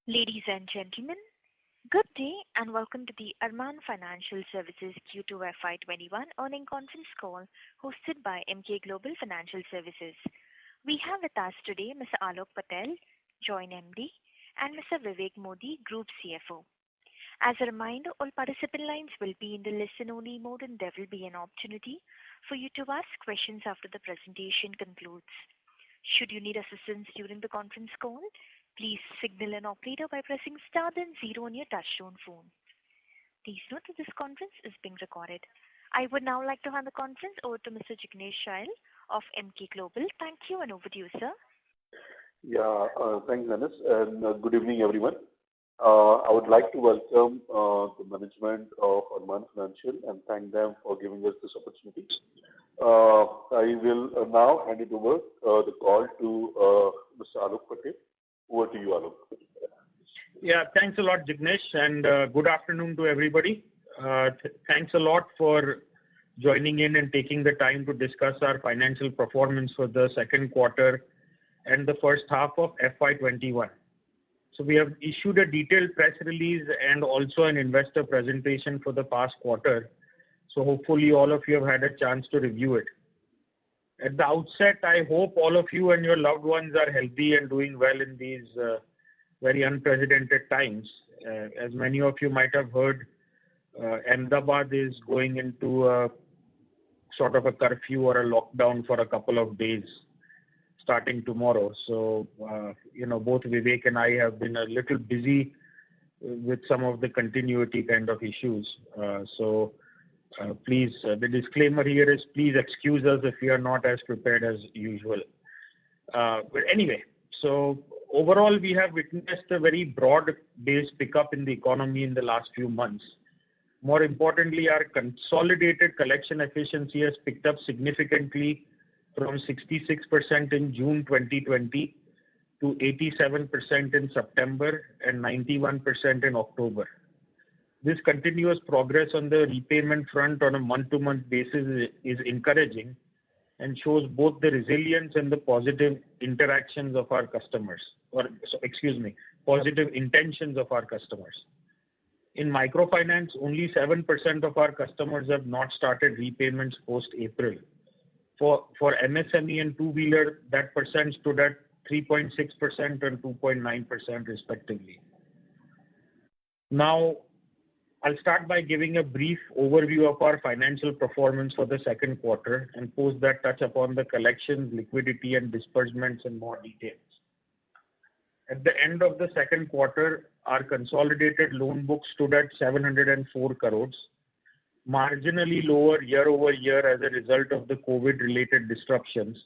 Ladies and gentlemen, good day and welcome to the Arman Financial Services Q2 FY21 earning conference call hosted by Emkay Global Financial Services. We have with us today Mr. Alok Patel, Joint MD, and Mr. Vivek Modi, Group CFO. As a reminder, all participant lines will be in the listen-only mode and there will be an opportunity for you to ask questions after the presentation concludes. Should you need assistance during the conference call, please signal an operator by pressing star then 0 on your touchtone phone. Please note that this conference is being recorded. I would now like to hand the conference over to Mr. Jignesh Shah of Emkay Global. Thank you and over to you, sir. Thanks, Anis, and good evening, everyone. I would like to welcome the management of Arman Financial and thank them for giving us this opportunity. I will now hand it over the call to Mr. Alok Patel. Over to you, Alok. Thanks a lot, Jignesh, and good afternoon to everybody. Thanks a lot for joining in and taking the time to discuss our financial performance for the second quarter and the first half of FY21. So we have issued a detailed press release and also an investor presentation for the past quarter. So hopefully all of you have had a chance to review it. At the outset, I hope all of you and your loved ones are healthy and doing well in these very unprecedented times. As many of you might have heard, Ahmedabad is going into a sort of a curfew or a lockdown for a couple of days starting tomorrow. So, both Vivek and I have been a little busy with some of the continuity kind of issues. Please, the disclaimer here is please excuse us if we are not as prepared as usual. But anyway, so overall we have witnessed a very broad-based pickup in the economy in the last few months. More importantly, our consolidated collection efficiency has picked up significantly from 66% in June 2020 to 87% in September and 91% in October. This continuous progress on the repayment front on a month-to-month basis is encouraging and shows both the resilience and the positive interactions of our customers, positive intentions of our customers. In microfinance, only 7% of our customers have not started repayments post-April. For MSME and two-wheeler, that percent stood at 3.6% and 2.9% respectively. Now, I'll start by giving a brief overview of our financial performance for the second quarter and post that touch upon the collections, liquidity and disbursements in more details. At the end of the second quarter, our consolidated loan book stood at 704 crores, marginally lower year over year as a result of the COVID-related disruptions,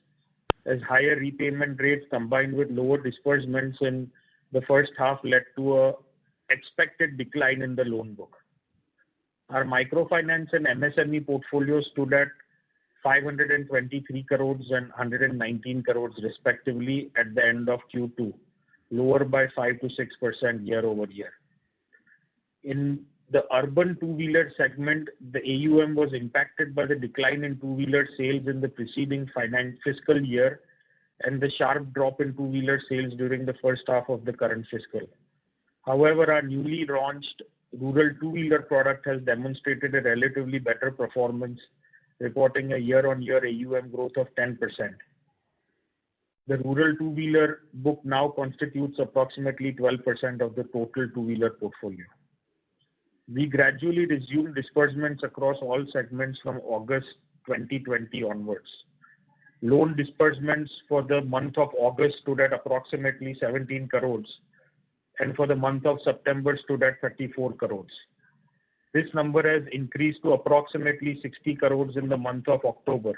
as higher repayment rates combined with lower disbursements in the first half led to a expected decline in the loan book. Our microfinance and MSME portfolios stood at 523 crores and 119 crores respectively at the end of Q2, lower by 5 to 6% year over year. In the urban two-wheeler segment, the AUM was impacted by the decline in two-wheeler sales in the preceding fiscal year and the sharp drop in two-wheeler sales during the first half of the current fiscal. However, our newly launched rural two-wheeler product has demonstrated a relatively better performance, reporting a year-on-year AUM growth of 10%. The rural two-wheeler book now constitutes approximately 12% of the total two-wheeler portfolio. We gradually resumed disbursements across all segments from August 2020 onwards. Loan disbursements for the month of August stood at approximately 17 crores and for the month of September stood at 34 crores. This number has increased to approximately 60 crores in the month of October.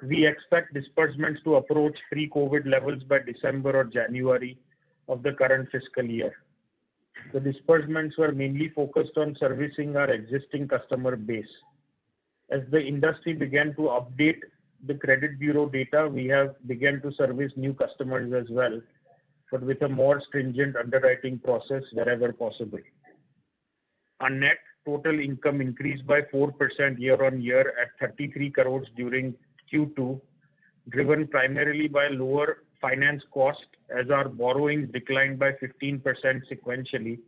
We expect disbursements to approach pre-COVID levels by December or January of the current fiscal year. The disbursements were mainly focused on servicing our existing customer base. As the industry began to update the credit bureau data, we have begun to service new customers as well, but with a more stringent underwriting process wherever possible. Our net total income increased by 4% year on year at 33 crores during Q2, driven primarily by lower finance cost as our borrowings declined by 15% sequentially,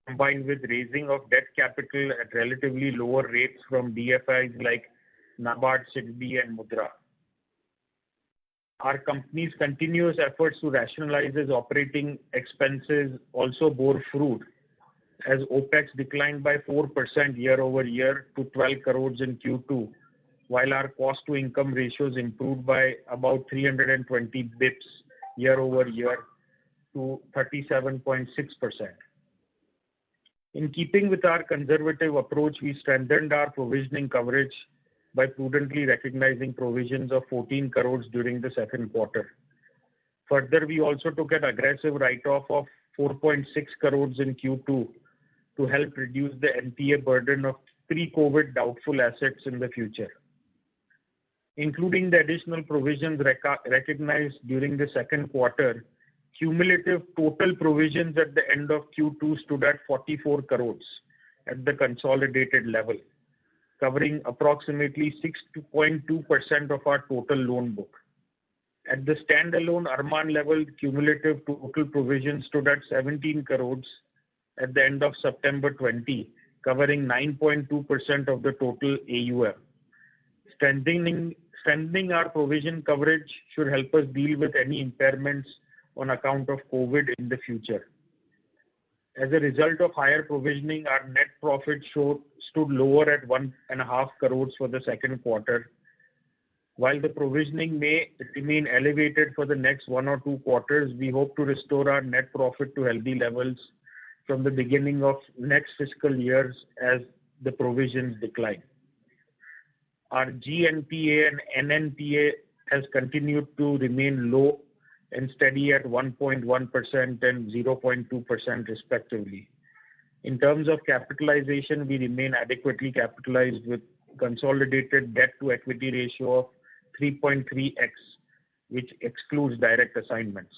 combined with raising of debt capital at relatively lower rates from DFIs like NABARD, SIDBI and Mudra. Our company's continuous efforts to rationalize its operating expenses also bore fruit, as OPEX declined by 4% year-over-year to 12 crores in Q2, while our cost-to-income ratios improved by about 320 bips year-over-year to 37.6%. In keeping with our conservative approach, we strengthened our provisioning coverage by prudently recognizing provisions of 14 crores during the second quarter. Further, we also took an aggressive write-off of 4.6 crores in Q2 to help reduce the NPA burden of pre-COVID doubtful assets in the future. Including the additional provisions recognized during the second quarter, cumulative total provisions at the end of Q2 stood at 44 crores at the consolidated level, covering approximately 6.2% of our total loan book. At the standalone Arman level, cumulative total provisions stood at 17 crores at the end of September 20, covering 9.2% of the total AUM. Strengthening our provision coverage should help us deal with any impairments on account of COVID in the future. As a result of higher provisioning, our net profit stood lower at 1.5 crores for the second quarter. While the provisioning may remain elevated for the next 1 or 2 quarters, we hope to restore our net profit to healthy levels from the beginning of next fiscal years as the provisions decline. Our GNPA and NNPA has continued to remain low and steady at 1.1% and 0.2% respectively. In terms of capitalization, we remain adequately capitalized with consolidated debt to equity ratio of 3.3x, which excludes direct assignments.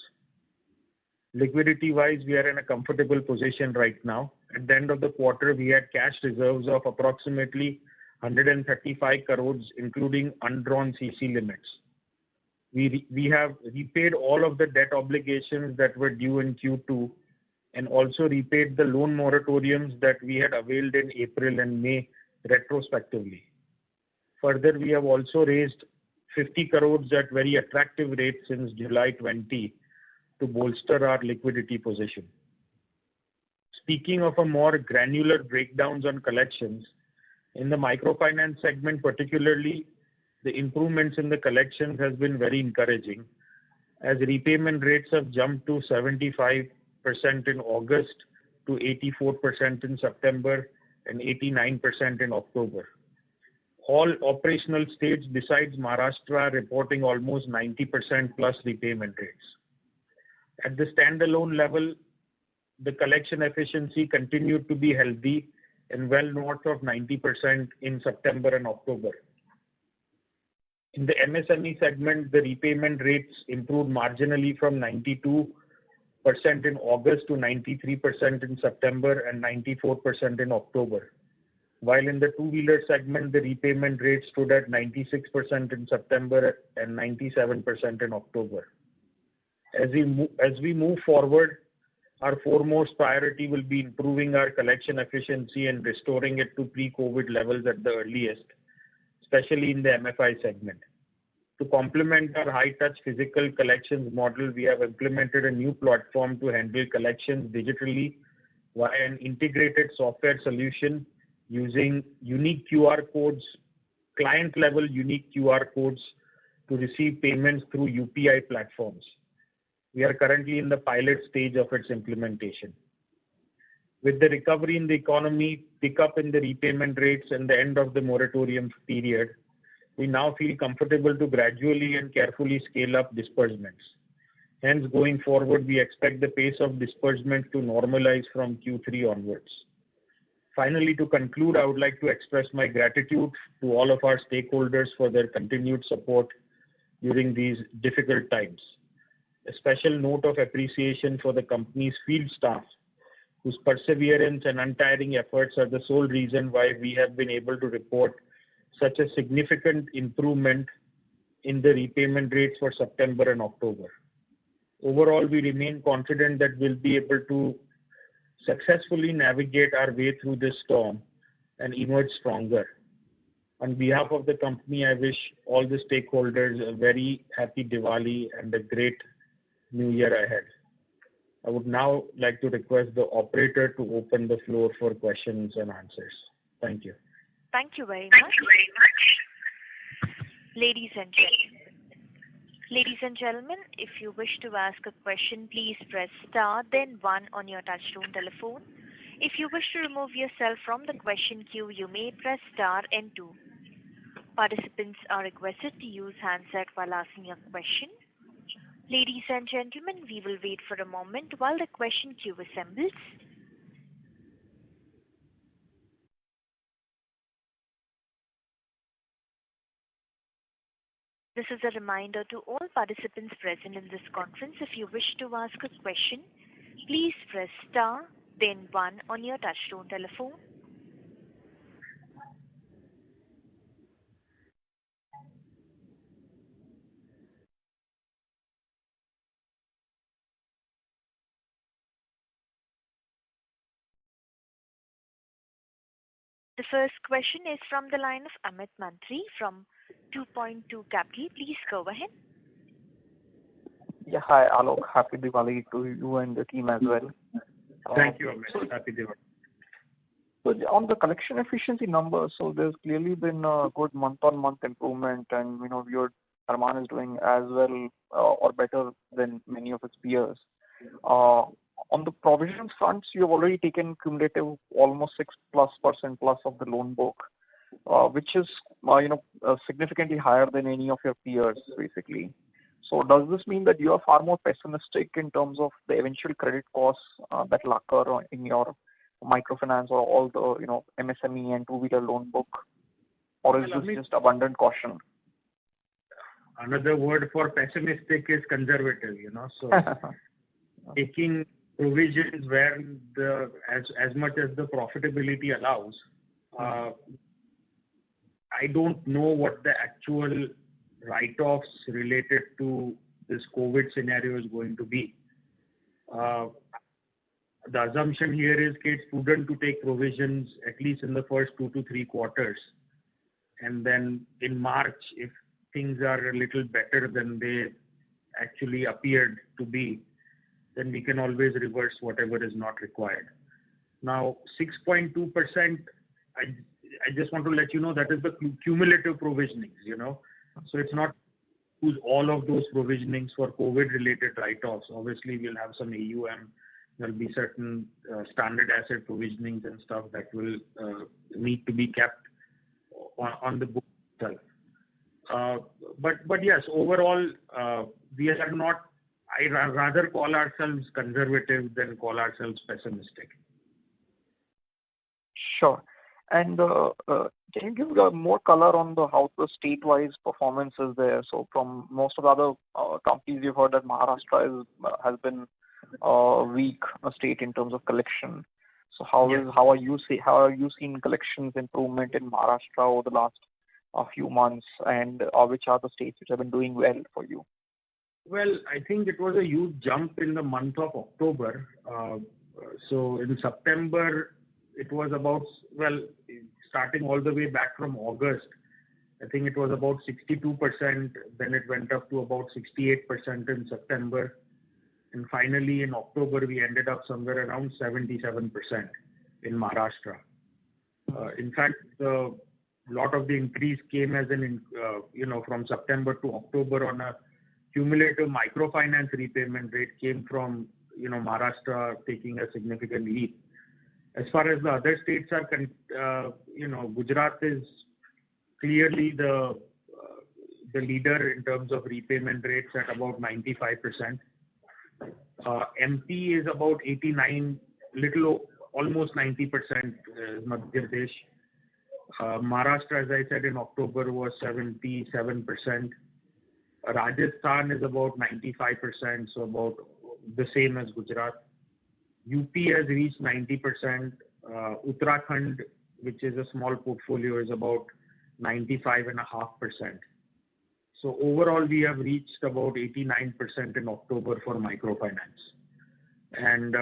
Liquidity-wise, we are in a comfortable position right now. At the end of the quarter, we had cash reserves of approximately 135 crores, including undrawn CC limits. We have repaid all of the debt obligations that were due in Q2 and also repaid the loan moratoriums that we had availed in April and May retrospectively. Further, we have also raised 50 crores at very attractive rates since July 20 to bolster our liquidity position. Speaking of a more granular breakdowns on collections, in the microfinance segment particularly, the improvements in the collections has been very encouraging, as repayment rates have jumped to 75% in August to 84% in September and 89% in October. All operational states besides Maharashtra reporting almost 90% plus repayment rates. At the standalone level, the collection efficiency continued to be healthy and well north of 90% in September and October. In the MSME segment, the repayment rates improved marginally from 92% in August to 93% in September and 94% in October. While in the two-wheeler segment, the repayment rate stood at 96% in September and 97% in October. As we move forward, our foremost priority will be improving our collection efficiency and restoring it to pre-COVID levels at the earliest, especially in the MFI segment. To complement our high-touch physical collections model, we have implemented a new platform to handle collections digitally via an integrated software solution using unique QR codes, client-level unique QR codes to receive payments through UPI platforms. We are currently in the pilot stage of its implementation. With the recovery in the economy, pickup in the repayment rates and the end of the moratorium period, we now feel comfortable to gradually and carefully scale up disbursements. Hence, going forward, we expect the pace of disbursement to normalize from Q3 onwards. Finally, to conclude, I would like to express my gratitude to all of our stakeholders for their continued support during these difficult times. A special note of appreciation for the company's field staff, whose perseverance and untiring efforts are the sole reason why we have been able to report such a significant improvement in the repayment rates for September and October. overall, we remain confident that we'll be able to successfully navigate our way through this storm and emerge stronger. On behalf of the company, I wish all the stakeholders a very happy Diwali and a great new year ahead. I would now like to request the operator to open the floor for questions and answers. Thank you. Thank you very much. Ladies and gentlemen, if you wish to ask a question, please press star then 1 on your touchtone telephone. If you wish to remove yourself from the question queue, you may press star and 2. Participants are requested to use handset while asking a question. Ladies and gentlemen, we will wait for a moment while the question queue assembles. This is a reminder to all participants present in this conference. If you wish to ask a question, please press star, then 1 on your touchtone telephone. The first question is from the line of Amit Mantri from 2.2 Capital. Please go ahead. Yeah, hi Alok. Happy Diwali to you and the team as well. Thank you, Amit. Happy Diwali. So on the collection efficiency numbers, so there's clearly been a good month-on-month improvement, and your Arman is doing as well or better than many of its peers. On the provisions fronts, you have already taken cumulative almost 6+% plus of the loan book, which is significantly higher than any of your peers, basically. So does this mean that you are far more pessimistic in terms of the eventual credit costs that will occur in your microfinance or all the MSME and two-wheeler loan book, or is this just abundant caution? Another word for pessimistic is conservative. So taking provisions where as much as the profitability allows. I don't know what the actual write-offs related to this COVID scenario is going to be. The assumption here is it's prudent to take provisions at least in the first 2 to 3 quarters. And then in March, if things are a little better than they actually appeared to be, then we can always reverse whatever is not required. Now, 6.2%, I just want to let you know that is the cumulative provisionings, So it's not use all of those provisionings for COVID-related write-offs. Obviously, we'll have some AUM. There'll be certain standard asset provisionings and stuff that will need to be kept on the book itself. But yes, overall, we are not. I rather call ourselves conservative than call ourselves pessimistic. Sure. And can you give more color on how the state-wise performance is there? So from most of the other companies, we've heard that Maharashtra has been weak state in terms of collection. So how are you seeing collections improvement in Maharashtra over the last few months, and which are the states which have been doing well for you? Well, I think it was a huge jump in the month of October. So in September, it was about, starting all the way back from August, I think it was about 62%, then it went up to about 68% in September. And finally, in October, we ended up somewhere around 77% in Maharashtra. In fact, a lot of the increase came as from September to October on a cumulative microfinance repayment rate came from, Maharashtra taking a significant leap. As far as the other states are, Gujarat is clearly the leader in terms of repayment rates at about 95%. MP is about 89, almost 90%, Madhya Pradesh. Maharashtra, as I said, in October was 77%. Rajasthan is about 95%, so about the same as Gujarat. UP has reached 90%. So overall, we have reached about 89% in October for microfinance. And,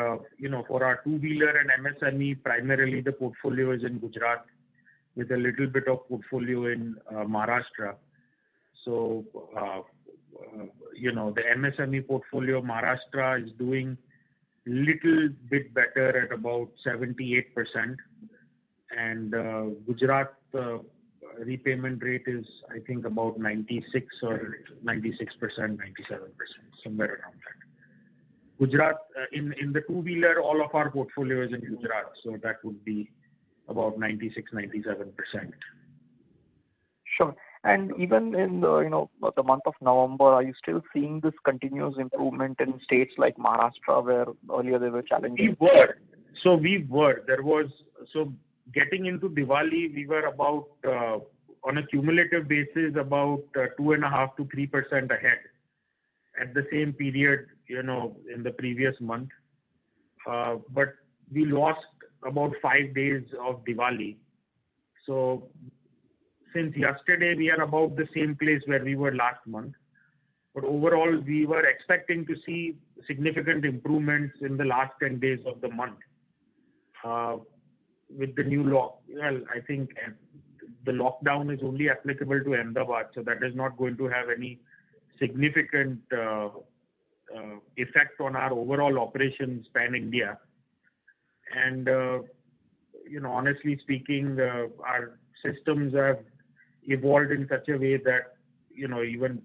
for our two-wheeler and MSME, primarily the portfolio is in Gujarat with a little bit of portfolio in Maharashtra. So, the MSME portfolio, Maharashtra is doing little bit better at about 78%. And Gujarat repayment rate is, I think, about 96 or 96%, 97%, somewhere around that. Gujarat, in the two-wheeler, all of our portfolio is in Gujarat, so that would be about 96, 97%. Sure. And even in the month of November, are you still seeing this continuous improvement in states like Maharashtra, where earlier they were challenging? We were. Getting into Diwali, we were about, on a cumulative basis, about 2.5 to 3% ahead at the same period, in the previous month. But we lost about 5 days of Diwali. So since yesterday, we are about the same place where we were last month. But overall, we were expecting to see significant improvements in the last 10 days of the month. With the new law, I think the lockdown is only applicable to Ahmedabad, so that is not going to have any significant effect on our overall operations pan-India. And, honestly speaking, our systems have evolved in such a way that, even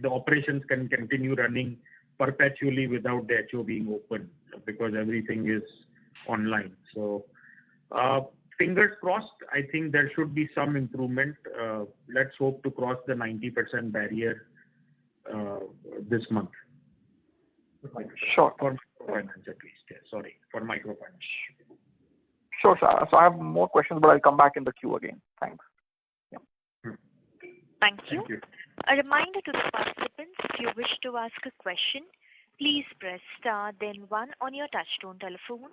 the operations can continue running perpetually without the HO being open, because everything is online. So, fingers crossed, I think there should be some improvement. Let's hope to cross the 90% barrier this month. Sure. For microfinance at least. Yeah, sorry, for microfinance. Sure, sir. So I have more questions, but I'll come back in the queue again. Thanks. Yeah. Thank you. A reminder to the participants, if you wish to ask a question, please press star then 1 on your touchtone telephone.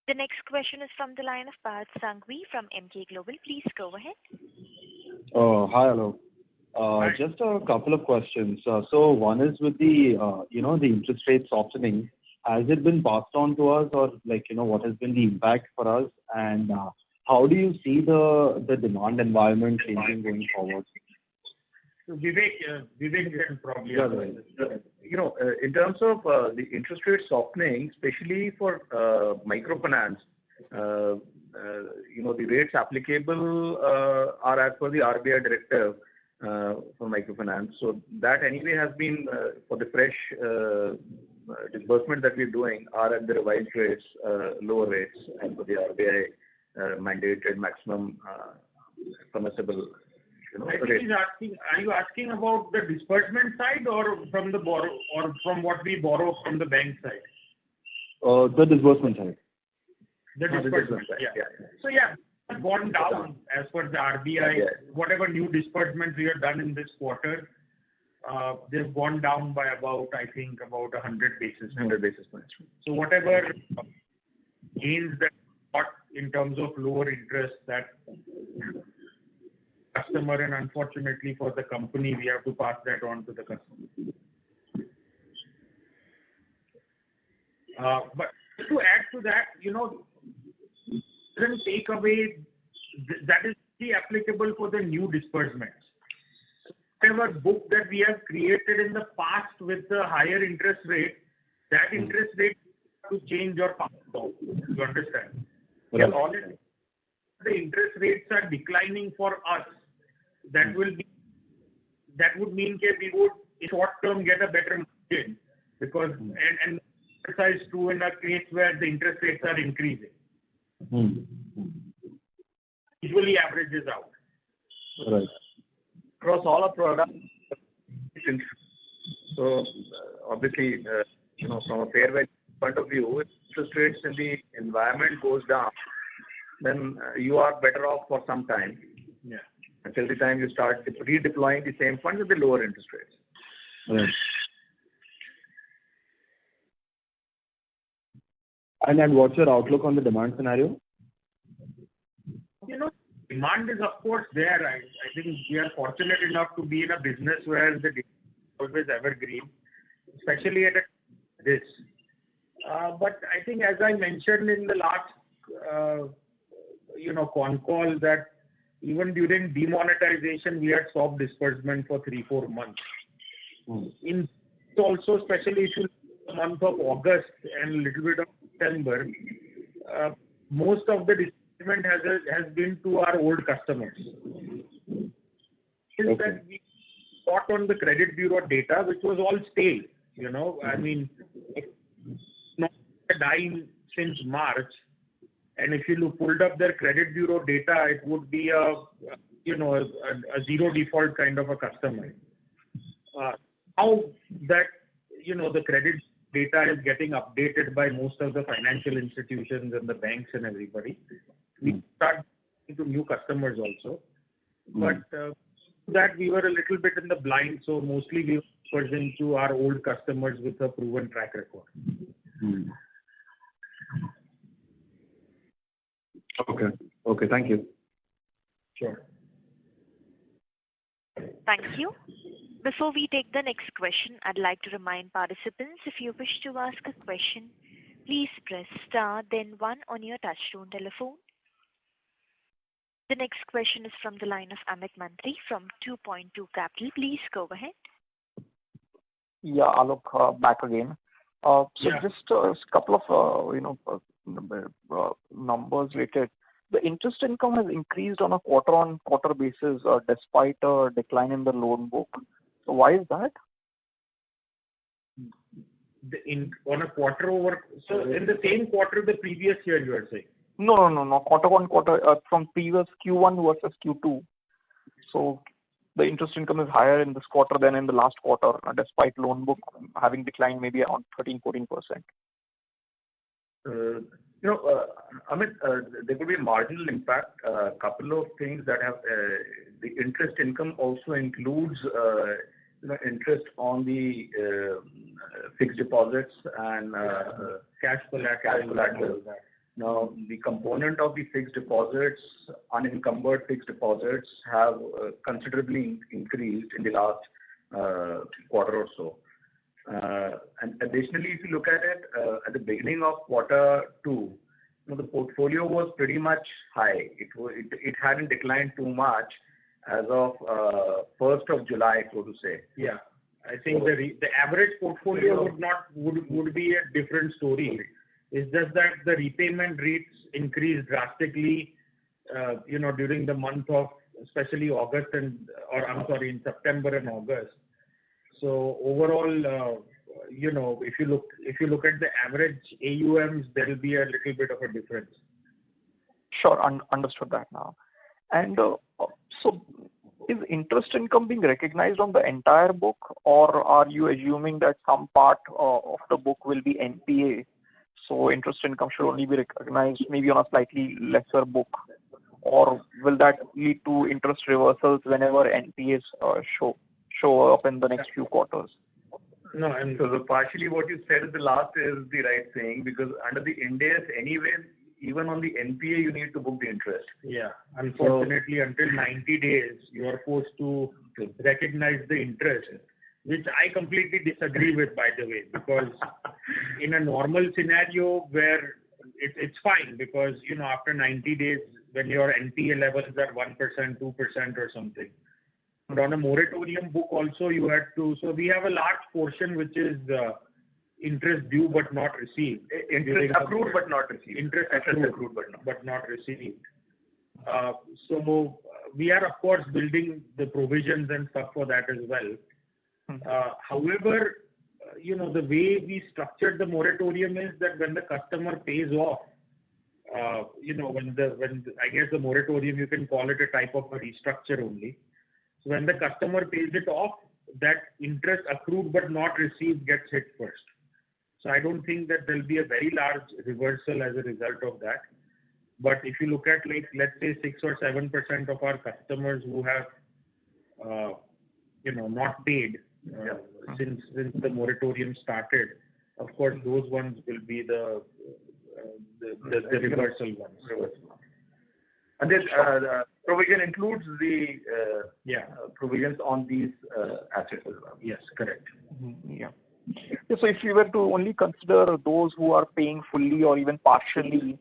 The next question is from the line of Parth Sanghvi from Emkay Global. Please go ahead. Hi, hello. Just a couple of questions. So one is with the interest rate softening. Has it been passed on to us, or what has been the impact for us, and how do you see the demand environment changing going forward? So Vivek can probably. In terms of the interest rate softening, especially for microfinance, the rates applicable are as per the RBI directive for microfinance. So that anyway has been for the fresh disbursement that we're doing are at the revised rates, lower rates, and for the RBI mandated maximum permissible. I think he's asking, are you asking about the disbursement side or from the borrow, or from what we borrow from the bank side? The disbursement side. The disbursement side, yeah. So it's gone down as per the RBI. Yeah. Whatever new disbursements we have done in this quarter, they've gone down by about 100 basis points. 100 basis points. So whatever gains that got in terms of lower interest, that customer, and unfortunately for the company, we have to pass that on to the customer. But to add to that, doesn't take away that is only applicable for the new disbursements. Whatever book that we have created in the past with the higher interest rate, that interest rate to change or pass down. You understand? Right. Already the interest rates are declining for us. That would mean that we would in short term get a better margin, because and that is true in a case where the interest rates are increasing. Usually averages out. Right. Across all our products. So obviously, from a fair value point of view, if interest rates in the environment goes down, then you are better off for some time. Yeah. Until the time you start redeploying the same funds at the lower interest rates. Right. And what's your outlook on the demand scenario? demand is of course there. I think we are fortunate enough to be in a business where the demand is always evergreen, especially at this. But I think as I mentioned in the last, con call that even during demonetization, we had stopped disbursement for 3-4 months. In also, especially if you look at the month of August and a little bit of September, most of the disbursement has been to our old customers. Is that we got on the credit bureau data, which was all stale. I mean, it's not a dime since March. And if you pulled up their credit bureau data, it would be a zero default kind of a customer. Now that, the credit data is getting updated by most of the financial institutions and the banks and everybody, we start into new customers also. But that we were a little bit in the blind, so mostly we were to our old customers with a proven track record. Okay, thank you. Sure. Thank you. Before we take the next question, I'd like to remind participants, if you wish to ask a question, please press star then 1 on your touchtone telephone. The next question is from the line of Amit Mantri from 2Point2 Capital. Please go ahead. Yeah, Alok, back again. Just a couple of numbers related. The interest income has increased on a quarter-on-quarter basis despite a decline in the loan book. So why is that? On a so in the same quarter the previous year, you are saying? No. Quarter-on-quarter from previous Q1 versus Q2. So the interest income is higher in this quarter than in the last quarter, despite loan book having declined maybe around 13-14%. Amit, there could be a marginal impact. A couple of things that have the interest income also includes interest on the fixed deposits and cash collateral. Now, the component of the fixed deposits, unencumbered fixed deposits, have considerably increased in the last quarter or so. And additionally, if you look at it, at the beginning of quarter 2, the portfolio was pretty much high. It hadn't declined too much as of 1st of July, so to say. Yeah, I think the average portfolio would be a different story. It's just that the repayment rates increased drastically, during the month of especially in September and August. So overall, if you look at the average AUMs, there will be a little bit of a difference. Sure, understood that now. And so is interest income being recognized on the entire book, or are you assuming that some part of the book will be NPA? So interest income should only be recognized maybe on a slightly lesser book, or will that lead to interest reversals whenever NPAs show up in the next few quarters? No, and so partially what you said at the last is the right thing, because under the Ind AS anyway, even on the NPA you need to book the interest. Yeah, unfortunately until 90 days you are forced to recognize the interest, which I completely disagree with, by the way, because in a normal scenario where it's fine, because after 90 days when your NPA levels are 1%, 2% or something. But on a moratorium book also you had to, so we have a large portion which is interest due but not received. Interest accrued but not received. Interest accrued but not received. So we are of course building the provisions and stuff for that as well. However, the way we structured the moratorium is that when the customer pays off, when I guess the moratorium, you can call it a type of a restructure only. So when the customer pays it off, that interest accrued but not received gets hit first. So I don't think that there'll be a very large reversal as a result of that. But if you look at let's say 6 or 7% of our customers who have not paid since the moratorium started, of course those ones will be the reversal ones. And then provision includes the provisions on these assets as well. Yes, correct. Yeah. So if you were to only consider those who are paying fully or even partially,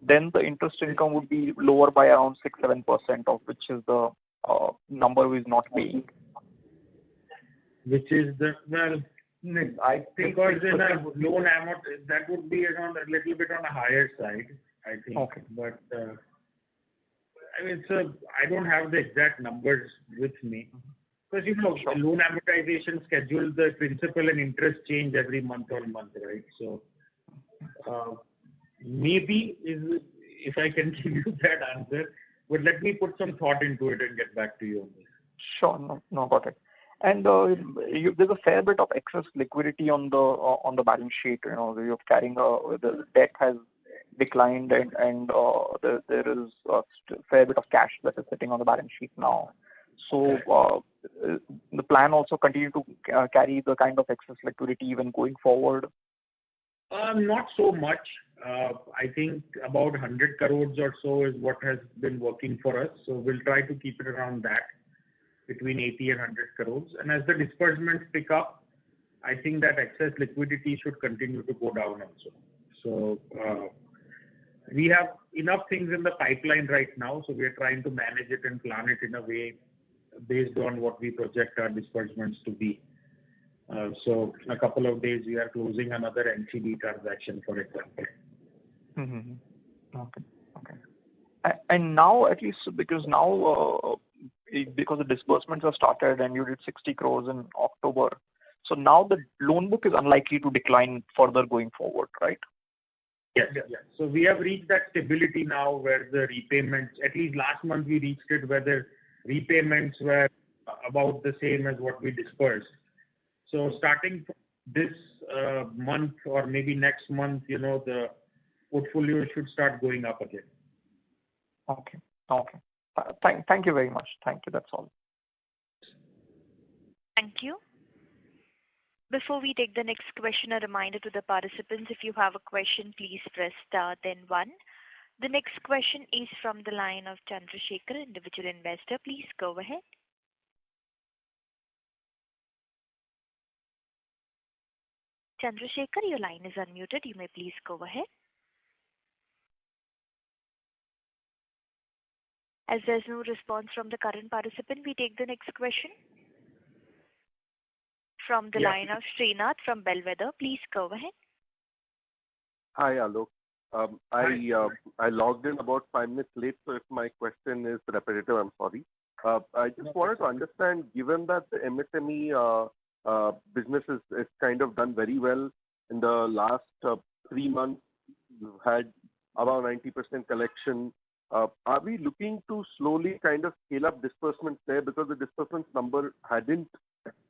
then the interest income would be lower by around 6-7%, of which is the number who is not paying. Which is I think because in a loan amount that would be around a little bit on the higher side, I think. Okay. But I mean, I don't have the exact numbers with me. Because loan amortization schedule, the principal and interest change every month on month, right? So maybe if I can give you that answer, but let me put some thought into it and get back to you on this. Sure, no, got it. And there's a fair bit of excess liquidity on the balance sheet. You're carrying the debt has declined and there is a fair bit of cash that is sitting on the balance sheet now. So the plan also continue to carry the kind of excess liquidity even going forward? Not so much. I think about 100 crores or so is what has been working for us. So we'll try to keep it around that, between 80 and 100 crores. And as the disbursements pick up, I think that excess liquidity should continue to go down also. So we have enough things in the pipeline right now, so we are trying to manage it and plan it in a way based on what we project our disbursements to be. So in a couple of days, we are closing another NCD transaction, for example. Mm-hmm. Okay. And now, at least because the disbursements have started and you did 60 crores in October, so now the loan book is unlikely to decline further going forward, right? Yes. So we have reached that stability now where the repayments, at least last month we reached it where the repayments were about the same as what we dispersed. So starting from this month or maybe next month, the portfolio should start going up again. Okay. Thank you very much. Thank you. That's all. Thank you. Before we take the next question, a reminder to the participants, if you have a question, please press star then 1. The next question is from the line of Chandrasekhar, individual investor. Please go ahead. Chandrasekhar, your line is unmuted. You may please go ahead. As there's no response from the current participant, we take the next question from the line of Srinath from Bellwether. Please go ahead. Hi, Alok. I logged in about 5 minutes late, so if my question is repetitive, I'm sorry. I just wanted to understand, given that the MSME business is kind of done very well in the last 3 months, we've had about 90% collection. Are we looking to slowly kind of scale up disbursements there, because the disbursements number hadn't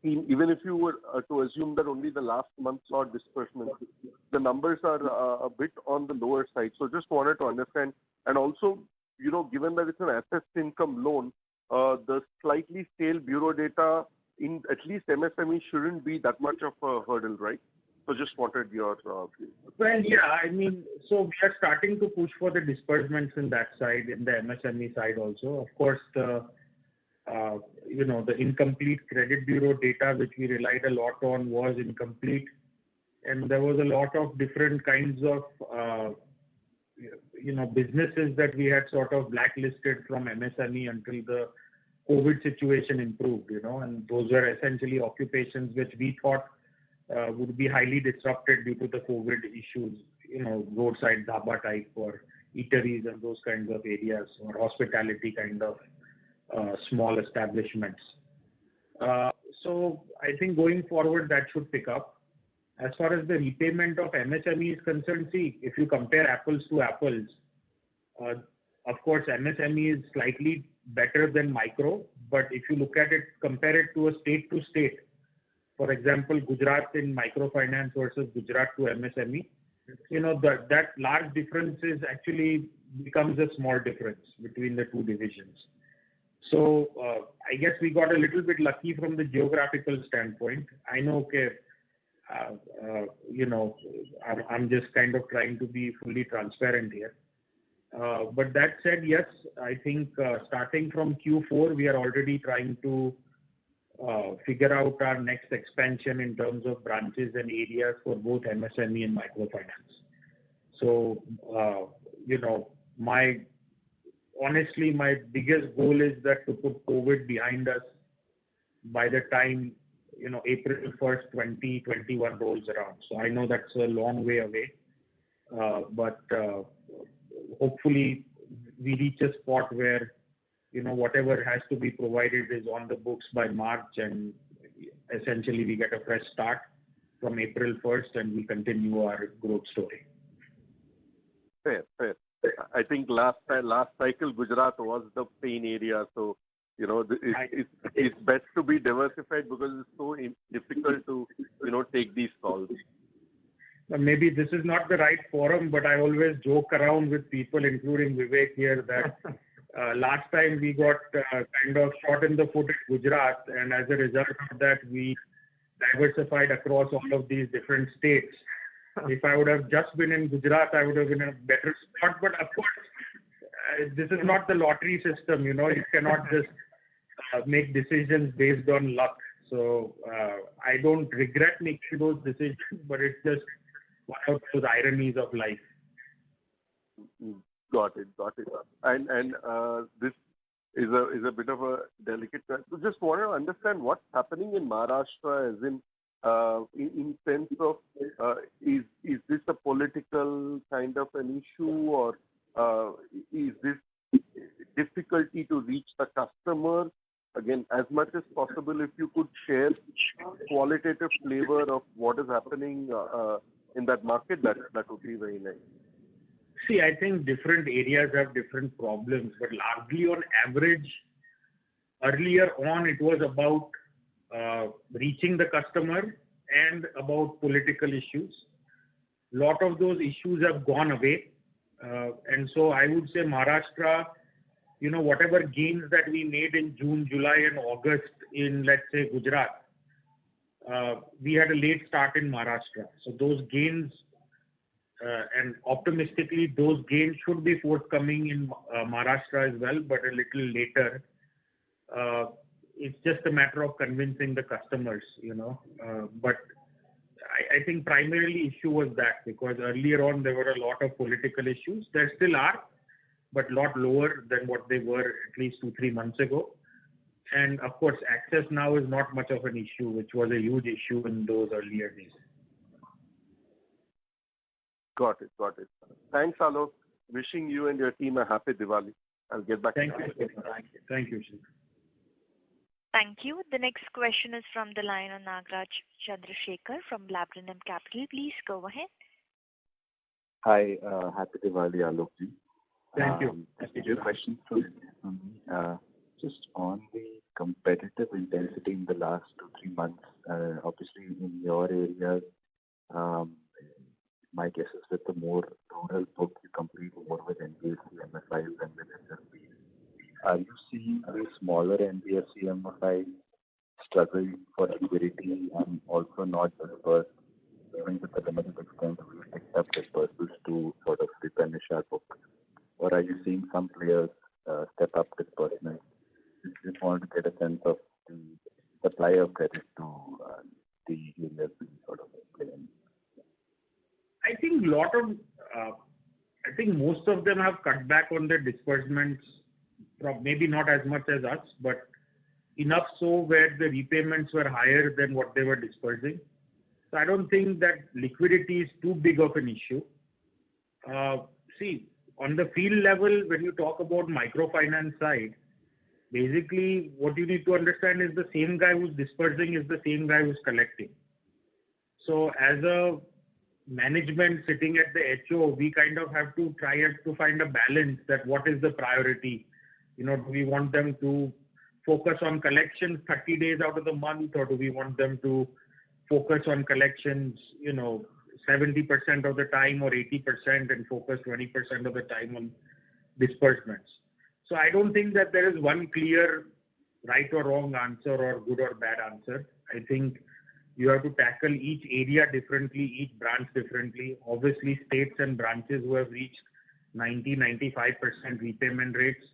seen, even if you were to assume that only the last month saw disbursement, the numbers are a bit on the lower side. So just wanted to understand, and also, given that it's an assessed income loan, the slightly stale bureau data in at least MSME shouldn't be that much of a hurdle, right? So just wanted your view. Well, yeah, so we are starting to push for the disbursements in that side, in the MSME side also. Of course, the incomplete credit bureau data which we relied a lot on was incomplete, and there was a lot of different kinds of businesses that we had sort of blacklisted from MSME until the COVID situation improved, and those were essentially occupations which we thought would be highly disrupted due to the COVID issues, roadside dhaba type or eateries and those kinds of areas, or hospitality kind of small establishments. So I think going forward that should pick up. As far as the repayment of MSME is concerned, see, if you compare apples to apples, of course MSME is slightly better than micro, but if you look at it, compare it to a state to state, for example, Gujarat in microfinance versus Gujarat to MSME, that large difference is actually becomes a small difference between the two divisions. So I guess we got a little bit lucky from the geographical standpoint. I know, I'm just kind of trying to be fully transparent here. But that said, yes, I think starting from Q4, we are already trying to figure out our next expansion in terms of branches and areas for both MSME and microfinance. So, honestly, my biggest goal is that to put COVID behind us by the time, April 1st, 2021 rolls around. So I know that's a long way away, but hopefully we reach a spot where, whatever has to be provided is on the books by March, and essentially we get a fresh start from April 1st and we continue our growth story. Fair. I think last cycle Gujarat was the pain area, so it's best to be diversified because it's so difficult to take these calls. Maybe this is not the right forum, but I always joke around with people, including Vivek here, that last time we got kind of shot in the foot in Gujarat, and as a result of that, we diversified across all of these different states. If I would have just been in Gujarat, I would have been in a better spot. But of course, this is not the lottery system. You cannot just make decisions based on luck. So I don't regret making those decisions, but it's just one of those ironies of life. Got it. And this is a bit of a delicate question. So just want to understand what's happening in Maharashtra, as in sense of is this a political kind of an issue, or is this difficulty to reach the customer? Again, as much as possible, if you could share qualitative flavor of what is happening in that market, that would be very nice. See, I think different areas have different problems, but largely on average, earlier on it was about reaching the customer and about political issues. A lot of those issues have gone away. And so I would say Maharashtra, whatever gains that we made in June, July and August in, let's say, Gujarat, we had a late start in Maharashtra. So those gains, and optimistically, those gains should be forthcoming in Maharashtra as well, but a little later. It's just a matter of convincing the customers, But I think primarily issue was that, because earlier on there were a lot of political issues. There still are, but a lot lower than what they were at least 2-3 months ago. And of course, access now is not much of an issue, which was a huge issue in those earlier days. Got it. Thanks, Alok. Wishing you and your team a happy Diwali. I'll get back to you. Thank you, Shri. Thank you. The next question is from the line of Nagraj Chandrasekhar from Laburnum Capital. Please go ahead. Hi, happy Diwali, Alok ji. Thank you. A few questions from me. Just on the competitive intensity in the last 2-3 months, obviously in your areas, my guess is with the more rural book, you compete more with NBFC, MFIs than with SFBs. Are you seeing the smaller NBFC, MFIs struggle for liquidity and also not disperse, even to the limited extent we picked up dispersals to sort of replenish our book? Or are you seeing some players step up disbursement? Just want to get a sense of the supply of credit to the areas we sort of play in. I think most of them have cut back on their disbursements, maybe not as much as us, but enough so where the repayments were higher than what they were dispersing. So I don't think that liquidity is too big of an issue. See, on the field level, when you talk about microfinance side, basically what you need to understand is the same guy who's dispersing is the same guy who's collecting. So as a management sitting at the HO, we kind of have to try to find a balance that what is the priority. Do we want them to focus on collections 30 days out of the month, or do we want them to focus on collections, 70% of the time or 80% and focus 20% of the time on disbursements? So I don't think that there is one clear right or wrong answer or good or bad answer. I think you have to tackle each area differently, each branch differently. Obviously, states and branches who have reached 90-95% repayment rates,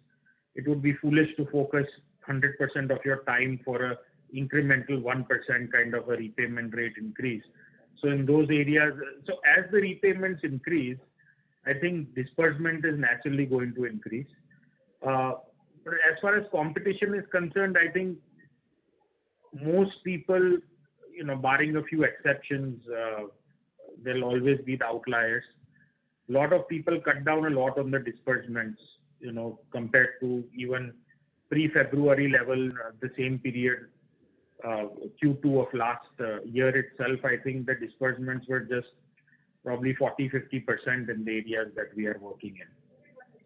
it would be foolish to focus 100% of your time for a incremental 1% kind of a repayment rate increase. So in those areas, so as the repayments increase, I think disbursement is naturally going to increase. But as far as competition is concerned, I think most people, barring a few exceptions, there'll always be the outliers. A lot of people cut down a lot on the disbursements, compared to even pre-February level, the same period, Q2 of last year itself. I think the disbursements were just probably 40-50% in the areas that we are working in.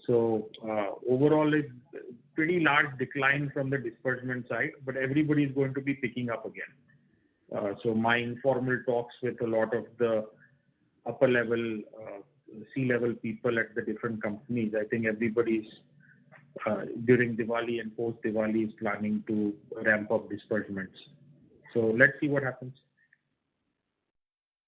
So overall, it's pretty large decline from the disbursement side, but everybody is going to be picking up again. So my informal talks with a lot of the upper level, C-level people at the different companies, I think everybody's during Diwali and post-Diwali is planning to ramp up disbursements. So let's see what happens.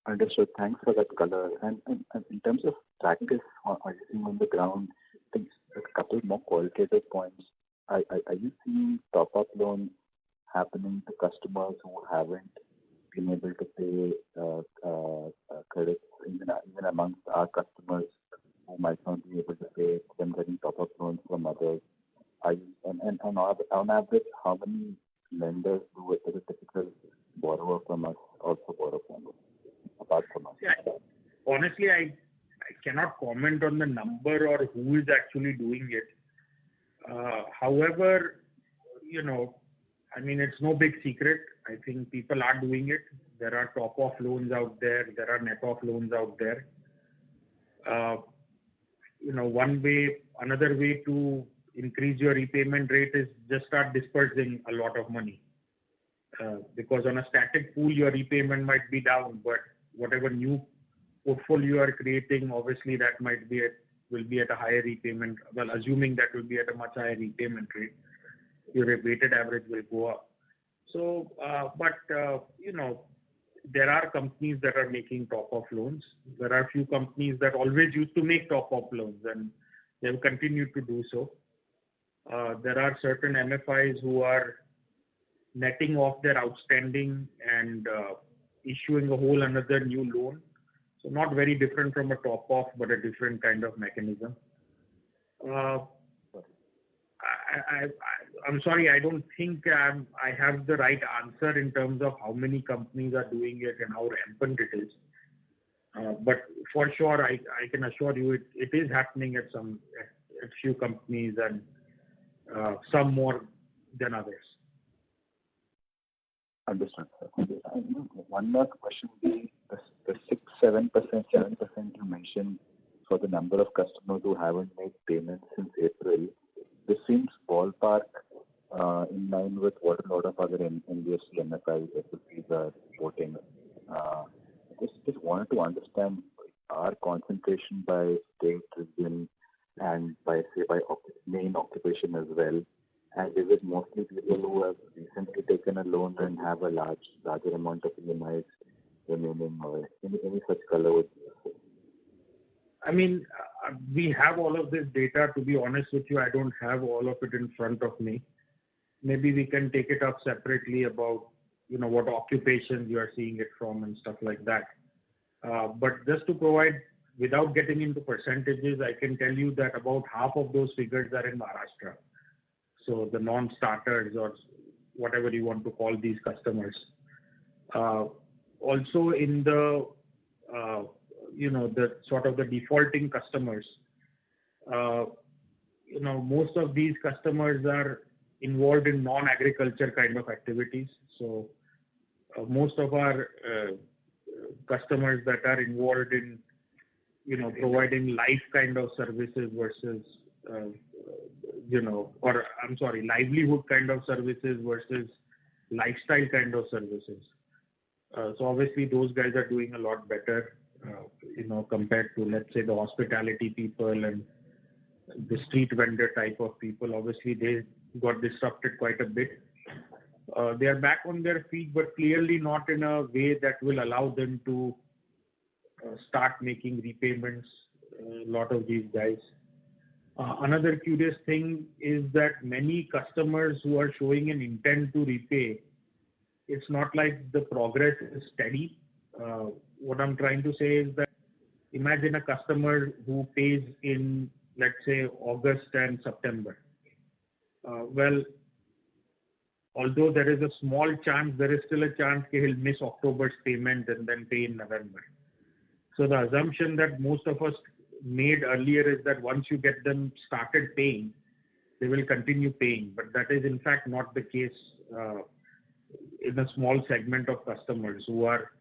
Understood. Thanks for that color. And in terms of practice on on the ground, I think a couple more qualitative points. Are you seeing top-up loans happening to customers who haven't been able to pay credits, even amongst our customers who might not be able to pay, them getting top-up loans from others? And on average, how many lenders do a typical borrower from us also borrow from us, apart from us? Yeah, honestly, I cannot comment on the number or who is actually doing it. However, it's no big secret. I think people are doing it. There are top-off loans out there. There are net-off loans out there. Another way to increase your repayment rate is just start dispersing a lot of money. Because on a static pool, your repayment might be down, but whatever new portfolio you are creating, obviously that will be at a higher repayment. Well, assuming that will be at a much higher repayment rate, your weighted average will go up. So, there are companies that are making top-off loans. There are few companies that always used to make top-off loans, and they will continue to do so. There are certain MFIs who are netting off their outstanding and issuing a whole another new loan. So not very different from a top-off, but a different kind of mechanism. I'm sorry, I don't think I have the right answer in terms of how many companies are doing it and how rampant it is. But for sure, I can assure you it is happening at few companies and some more than others. Understood, sir. One last question would be the 6-7% you mentioned for the number of customers who haven't made payments since April. This seems ballpark in line with what a lot of other NBFC, MFIs, SFBs are reporting. Just wanted to understand our concentration by state, region, and by main occupation as well. And is it mostly people who have recently taken a loan and have a larger amount of EMIs remaining, or any such color would be useful? We have all of this data. To be honest with you, I don't have all of it in front of me. Maybe we can take it up separately about, what occupations you are seeing it from and stuff like that. But just to provide, without getting into percentages, I can tell you that about half of those figures are in Maharashtra. So the non-starters or whatever you want to call these customers. Also in the, the sort of the defaulting customers, most of these customers are involved in non-agriculture kind of activities. So most of our customers that are involved in, providing life kind of services versus, livelihood kind of services versus lifestyle kind of services. So obviously those guys are doing a lot better, compared to, let's say, the hospitality people and the street vendor type of people. Obviously they got disrupted quite a bit. They are back on their feet, but clearly not in a way that will allow them to start making repayments a lot of these guys. Another curious thing is that many customers who are showing an intent to repay, it's not like the progress is steady. What I'm trying to say is that imagine a customer who pays in, let's say, August and September. Well, although there is a small chance, there is still a chance that he'll miss October's payment and then pay in November. So the assumption that most of us made earlier is that once you get them started paying, they will continue paying. But that is in fact not the case in a small segment of customers who are,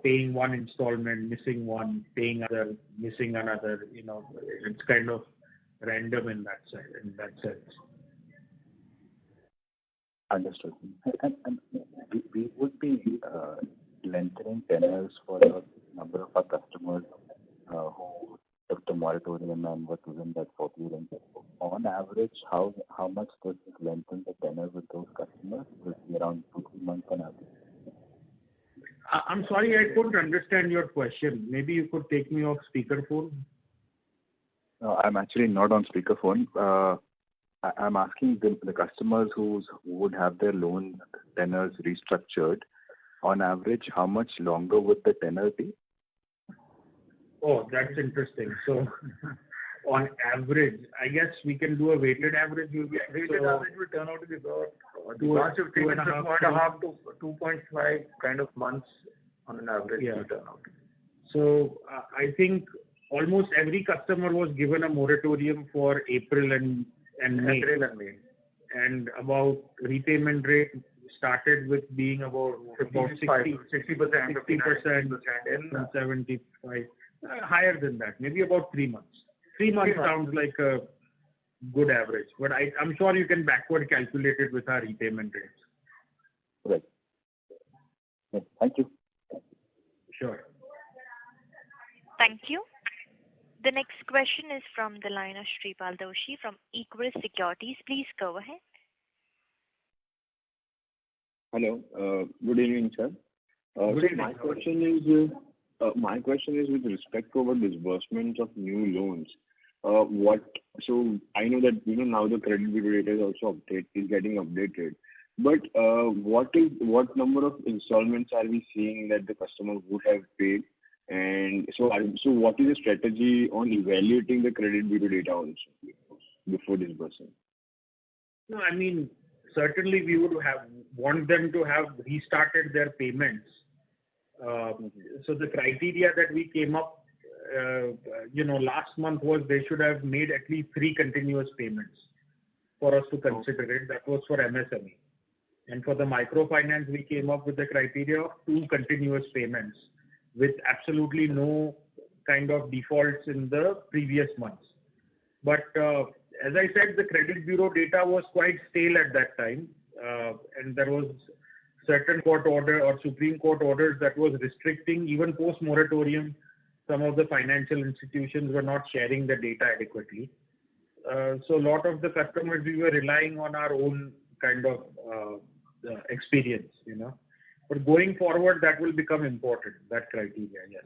paying one installment, missing one, paying other, missing another. It's kind of random in that sense. Understood. And we would be lengthening tenures for a number of our customers who took the moratorium and were given that forbearance. On average, how much does it lengthen the tenure with those customers? Will it be around 2-3 months on average? I'm sorry, I couldn't understand your question. Maybe you could take me off speakerphone. No, I'm actually not on speakerphone. I'm asking the customers who would have their loan tenures restructured. On average, how much longer would the tenure be? Oh, that's interesting. So, on average, I guess we can do a weighted average. Weighted average will turn out to be about 2.5 to 2.5 kind of months on an average. Yeah. Will turn out. So I think almost every customer was given a moratorium for April and May. April and May. And about repayment rate started with being about 60%, 60% and 75%. Higher than that, maybe about 3 months. 3 months sounds like a good average, but I'm sure you can backward calculate it with our repayment rates. Right. Yeah, thank you. Sure. Thank you. The next question is from the line of Shripal Doshi from Equirus Securities. Please go ahead. Hello. Good evening, sir. Good evening. My question is with respect to our disbursement of new loans. So I know that now the credit bureau data is getting updated. But what number of installments are we seeing that the customer would have paid? And so what is the strategy on evaluating the credit bureau data also before disbursing? No, I mean, certainly we would want them to have restarted their payments. So the criteria that we came up, last month was they should have made at least 3 continuous payments for us to consider it. That was for MSME. And for the microfinance, we came up with the criteria of 2 continuous payments with absolutely no kind of defaults in the previous months. But as I said, the credit bureau data was quite stale at that time, and there was certain court order or Supreme Court orders that was restricting even post-moratorium. Some of the financial institutions were not sharing the data adequately. So a lot of the customers, we were relying on our own kind of experience, But going forward, that will become important, that criteria, yes.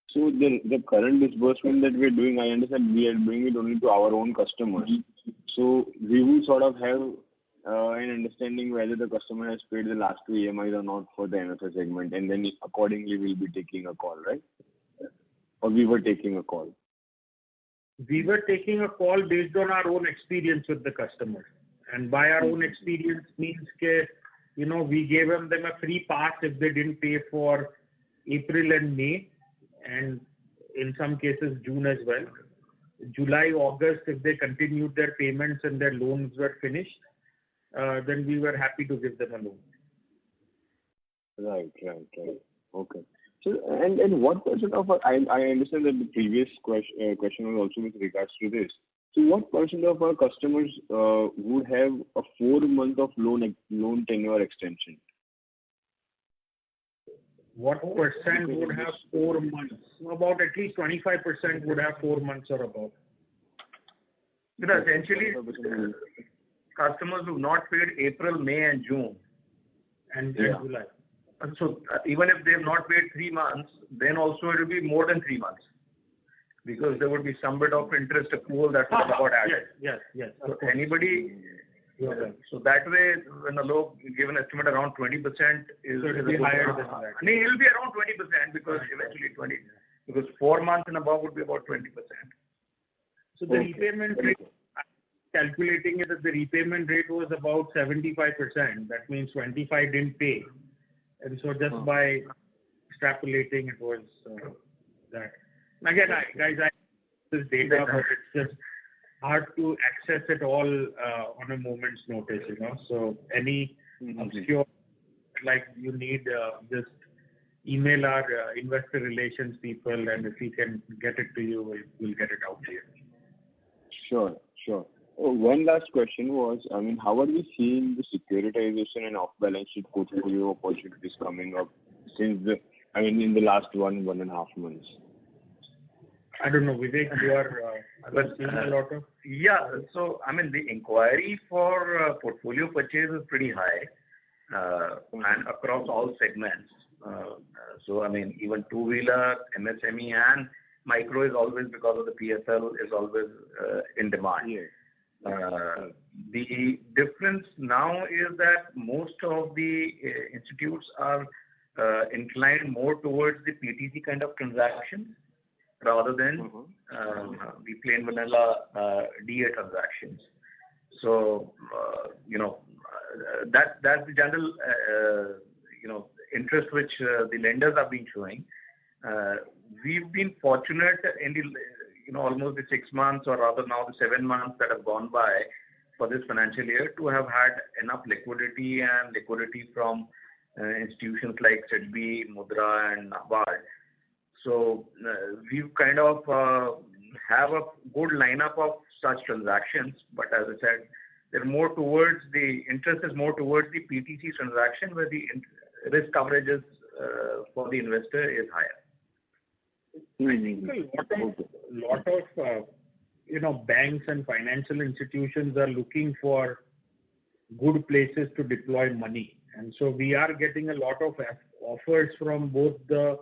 So the current disbursement that we're doing, I understand we are doing it only to our own customers. So we will sort of have an understanding whether the customer has paid the last 2 EMIs or not for the MFI segment, and then accordingly we'll be taking a call, right? Or we were taking a call. We were taking a call based on our own experience with the customer. And by our own experience means we gave them a free pass if they didn't pay for April and May, and in some cases June as well. July, August, if they continued their payments and their loans were finished, then we were happy to give them a loan. Right. Okay. So, and what percent of I understand that the previous question was also with regards to this. So what percent of our customers would have a 4 month of loan tenure extension? What percent would have 4 months? About at least 25% would have 4 months or above. Essentially, customers who have not paid April, May, and June. And July. So even if they have not paid 3 months, then also it will be more than 3 months, because there would be some bit of interest accrual that would have got added. Yes. So anybody, so that way, when Alok give an estimate around 20% is, so it will be higher than that. I mean, it will be around 20% because eventually 20, because 4 months and above would be about 20%. So the repayment rate, calculating it, that the repayment rate was about 75%. That means 25 didn't pay. And so just by extrapolating, it was that. And again, guys, I this data, but it's just hard to access it all on a moment's notice, So any obscure, like you need, just email our investor relations people, and if we can get it to you, we'll get it out to you. Sure. One last question was, how are we seeing the securitization and off-balance sheet portfolio opportunities coming up since in the last 1.5 months? I don't know, Vivek, you are seeing a lot of? Yeah, so the inquiry for portfolio purchase is pretty high and across all segments. So even two-wheeler, MSME and micro is always, because of the PSL, is always in demand. Yes. The difference now is that most of the institutes are inclined more towards the PTC kind of transactions rather than the plain vanilla DA transactions. So, that's the general, interest which the lenders have been showing. We've been fortunate in the, almost the 6 months, or rather now the 7 months that have gone by for this financial year, to have had enough liquidity from institutions like SEDBI, Mudra and NABARD. So we've kind of have a good lineup of such transactions, but as I said, they're more towards the interest is more towards the PTC transaction, where the risk coverage is for the investor is higher. I think a lot of banks and financial institutions are looking for good places to deploy money, and so we are getting a lot of offers from both the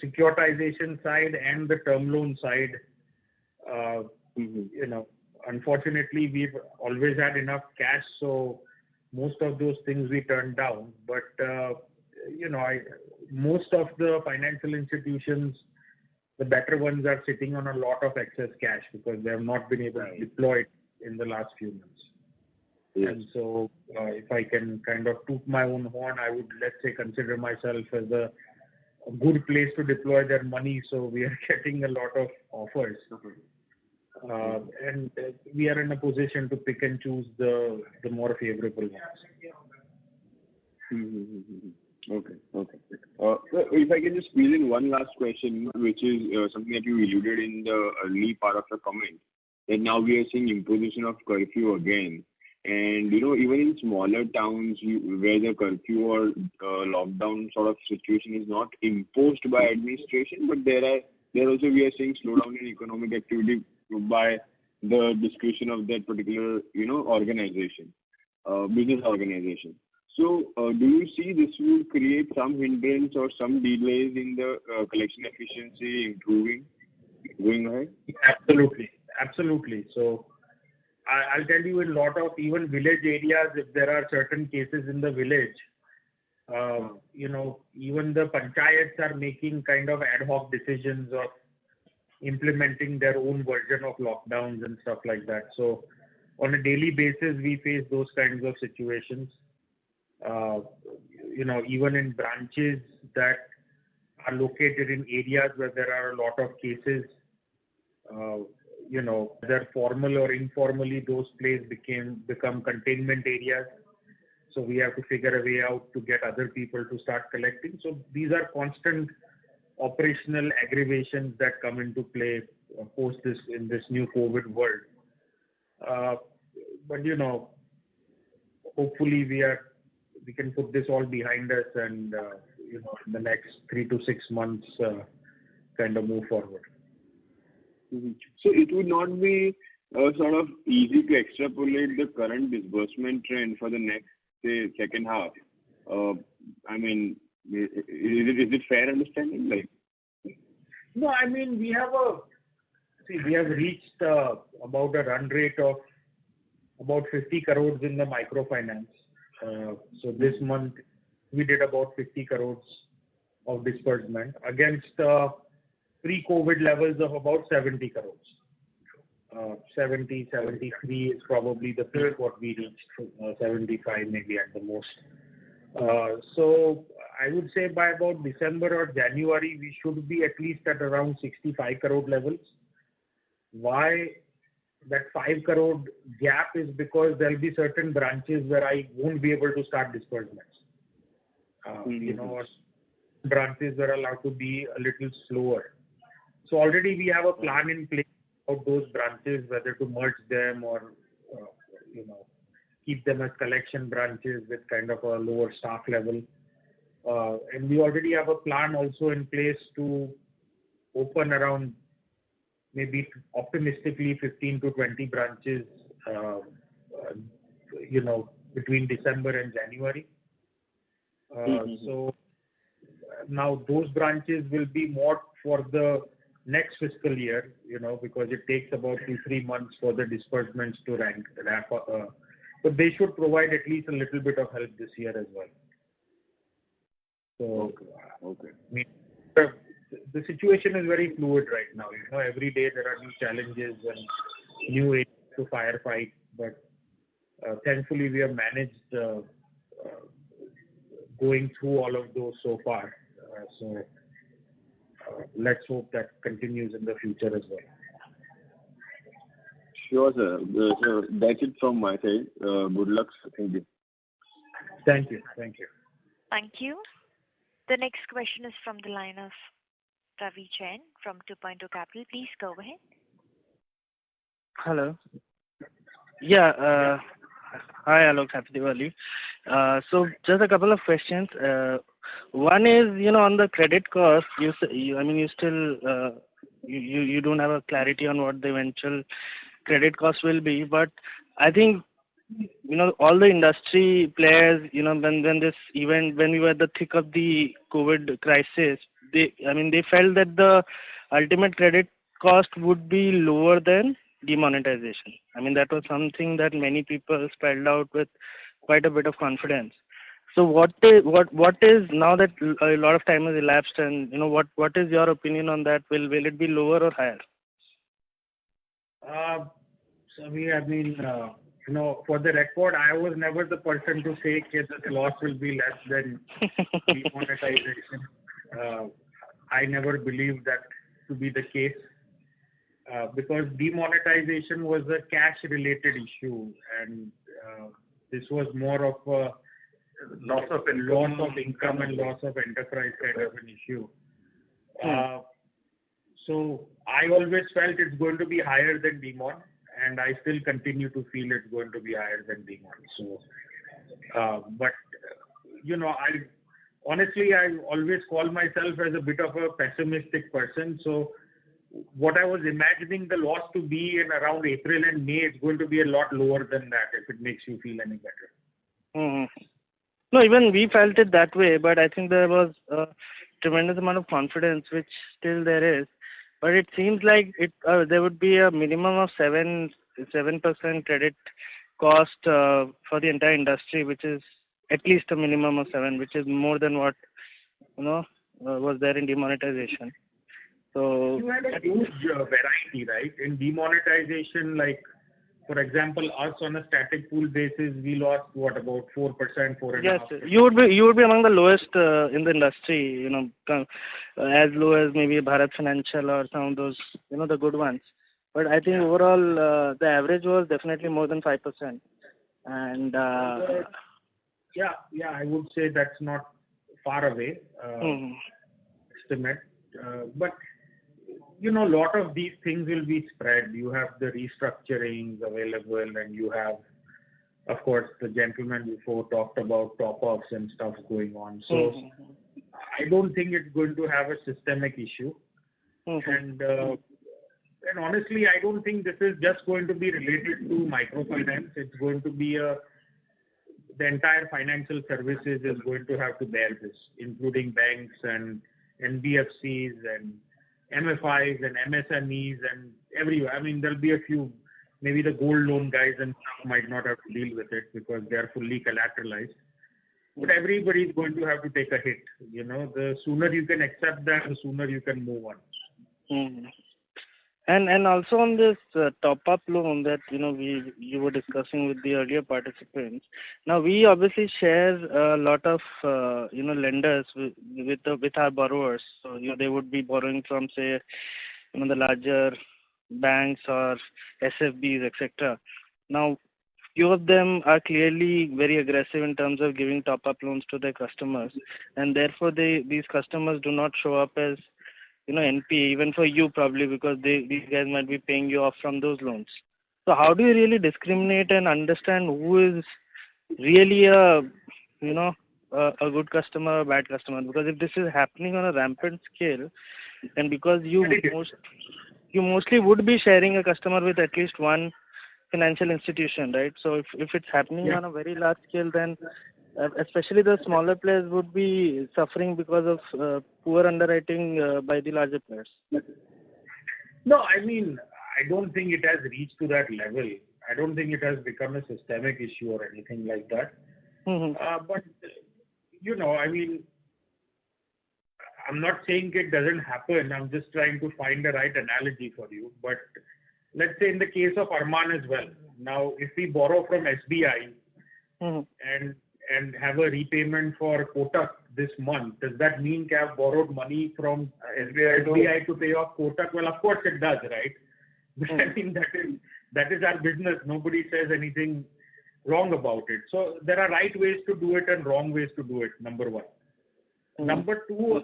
securitization side and the term loan side. Unfortunately, we've always had enough cash, so most of those things we turned down. But most of the financial institutions, the better ones, are sitting on a lot of excess cash because they have not been able to deploy it in the last few months. Yes. And so, if I can kind of toot my own horn, I would, let's say, consider myself as a good place to deploy their money. So we are getting a lot of offers, and we are in a position to pick and choose the more favorable ones. Okay. If I can just squeeze in one last question, which is something that you alluded in the early part of your comment, that now we are seeing imposition of curfew again. And, even in smaller towns where the curfew or lockdown sort of situation is not imposed by administration, but there also we are seeing slowdown in economic activity by the discretion of that particular, organization, business organization. So, do you see this will create some hindrance or some delays in the collection efficiency improving going ahead? Absolutely. So, I'll tell you, in a lot of even village areas, if there are certain cases in the village, even the panchayats are making kind of ad hoc decisions of implementing their own version of lockdowns and stuff like that. So on a daily basis, we face those kinds of situations. Even in branches that are located in areas where there are a lot of cases, whether formal or informally, those places become containment areas. So we have to figure a way out to get other people to start collecting. So these are constant operational aggravations that come into play post this in this new COVID world. But hopefully we can put this all behind us and in the next 3 to 6 months kind of move forward. Mm-hmm. So it would not be sort of easy to extrapolate the current disbursement trend for the next, say, second half. I mean, is it fair understanding? Like, no, I mean, we have reached about a run rate of about 50 crores in the microfinance. So this month we did about 50 crores of disbursement against pre-COVID levels of about 70 crores. 70, 73 is probably the peak what we reached, 75 maybe at the most. So I would say by about December or January, we should be at least at around 65 crore levels. Why that 5 crore gap is because there will be certain branches where I won't be able to start disbursements. You know, branches that are allowed to be a little slower. So already we have a plan in place of those branches, whether to merge them or, you know, keep them as collection branches with kind of a lower staff level. And we already have a plan also in place to open around maybe optimistically 15 to 20 branches, you know, between December and January. So now those branches will be more for the next fiscal year, you know, because it takes about 2-3 months for the disbursements to wrap up. But they should provide at least a little bit of help this year as well. So, okay. I mean, the situation is very fluid right now. You know, every day there are new challenges and new areas to firefight. But thankfully, we have managed going through all of those so far. So let's hope that continues in the future as well. Sure, sir. So that's it from my side. Good luck, sir. Thank you. Thank you. Thank you. Thank you. The next question is from the line of Ravi Jain from 2.2 Capital. Please go ahead. Hello. Yeah. Hi, Alok. Happy Diwali. So just a couple of questions. One is, you know, on the credit cost, you still you don't have a clarity on what the eventual credit cost will be, but I think, you know, all the industry players, you know, when we were at the thick of the COVID crisis, they felt that the ultimate credit cost would be lower than demonetization. I mean, that was something that many people spelled out with quite a bit of confidence. So what is now that a lot of time has elapsed, and, you know, what is your opinion on that? Will it be lower or higher? I mean, you know, for the record, I was never the person to say that the loss will be less than demonetization. I never believed that to be the case because demonetization was a cash-related issue, and this was more of a loss of income and loss of enterprise kind of an issue. So I always felt it's going to be higher than demon, and I still continue to feel it's going to be higher than demon. So, but you know, I always call myself as a bit of a pessimistic person. So what I was imagining the loss to be in around April and May, it's going to be a lot lower than that, if it makes you feel any better. No, even we felt it that way, but I think there was a tremendous amount of confidence, which still there is. But it seems like there would be a minimum of 7% credit cost for the entire industry, which is at least a minimum of 7, which is more than what, you know, was there in demonetization. So you had a huge variety, right? In demonetization, like, for example, us on a static pool basis, we lost about 4%, 4.5%. Yes, you would be among the lowest in the industry. You know, as low as maybe Bharat Financial or some of those, you know, the good ones. But I think overall, the average was definitely more than 5%. And yeah, I would say that's not far away estimate, but. You know, a lot of these things will be spread. You have the restructurings available, and you have, of course, the gentleman before talked about top-ups and stuff going on. So I don't think it's going to have a systemic issue. And honestly, I don't think this is just going to be related to microfinance. It's going to be the entire financial services is going to have to bear this, including banks and NBFCs and MFIs and MSMEs and everywhere. I mean, there'll be a few, maybe the gold loan guys and stuff might not have to deal with it because they are fully collateralized. But everybody is going to have to take a hit. The sooner you can accept that, the sooner you can move on. Mm-hmm. And also on this top-up loan that you were discussing with the earlier participants. Now we obviously share a lot of lenders with our borrowers. So they would be borrowing from say the larger banks or SFBs, etc. Now few of them are clearly very aggressive in terms of giving top-up loans to their customers, and therefore these customers do not show up as NPA, even for you probably, because these guys might be paying you off from those loans. So how do you really discriminate and understand who is really a good customer or a bad customer? Because if this is happening on a rampant scale, and because you mostly would be sharing a customer with at least one financial institution, right? So if it's happening on a very large scale, then especially the smaller players would be suffering because of poor underwriting by the larger players. No, I mean, I don't think it has reached to that level. I don't think it has become a systemic issue or anything like that. Mm-hmm. But, I mean, I'm not saying it doesn't happen. I'm just trying to find the right analogy for you. But let's say in the case of Arman as well. Now, if we borrow from SBI and have a repayment for Kotak this month, does that mean I have borrowed money from SBI to pay off Kotak? Well, of course it does, right? But I mean, that is our business. Nobody says anything wrong about it. So there are right ways to do it and wrong ways to do it, number one. Number two,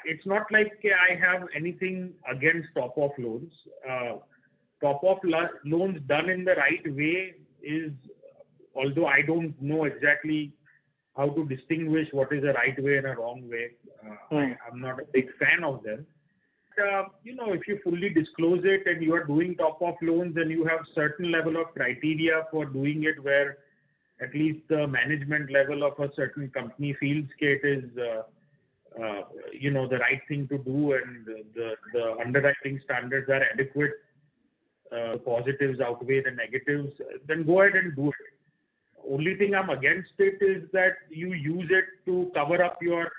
it's not like I have anything against top-off loans. Top-off loans done in the right way is, although I don't know exactly how to distinguish what is a right way and a wrong way, I'm not a big fan of them. If you fully disclose it and you are doing top-off loans and you have certain level of criteria for doing it where at least the management level of a certain company feels it is the right thing to do and the underwriting standards are adequate, positives outweigh the negatives, then go ahead and do it. Only thing I'm against it is that you use it to cover up your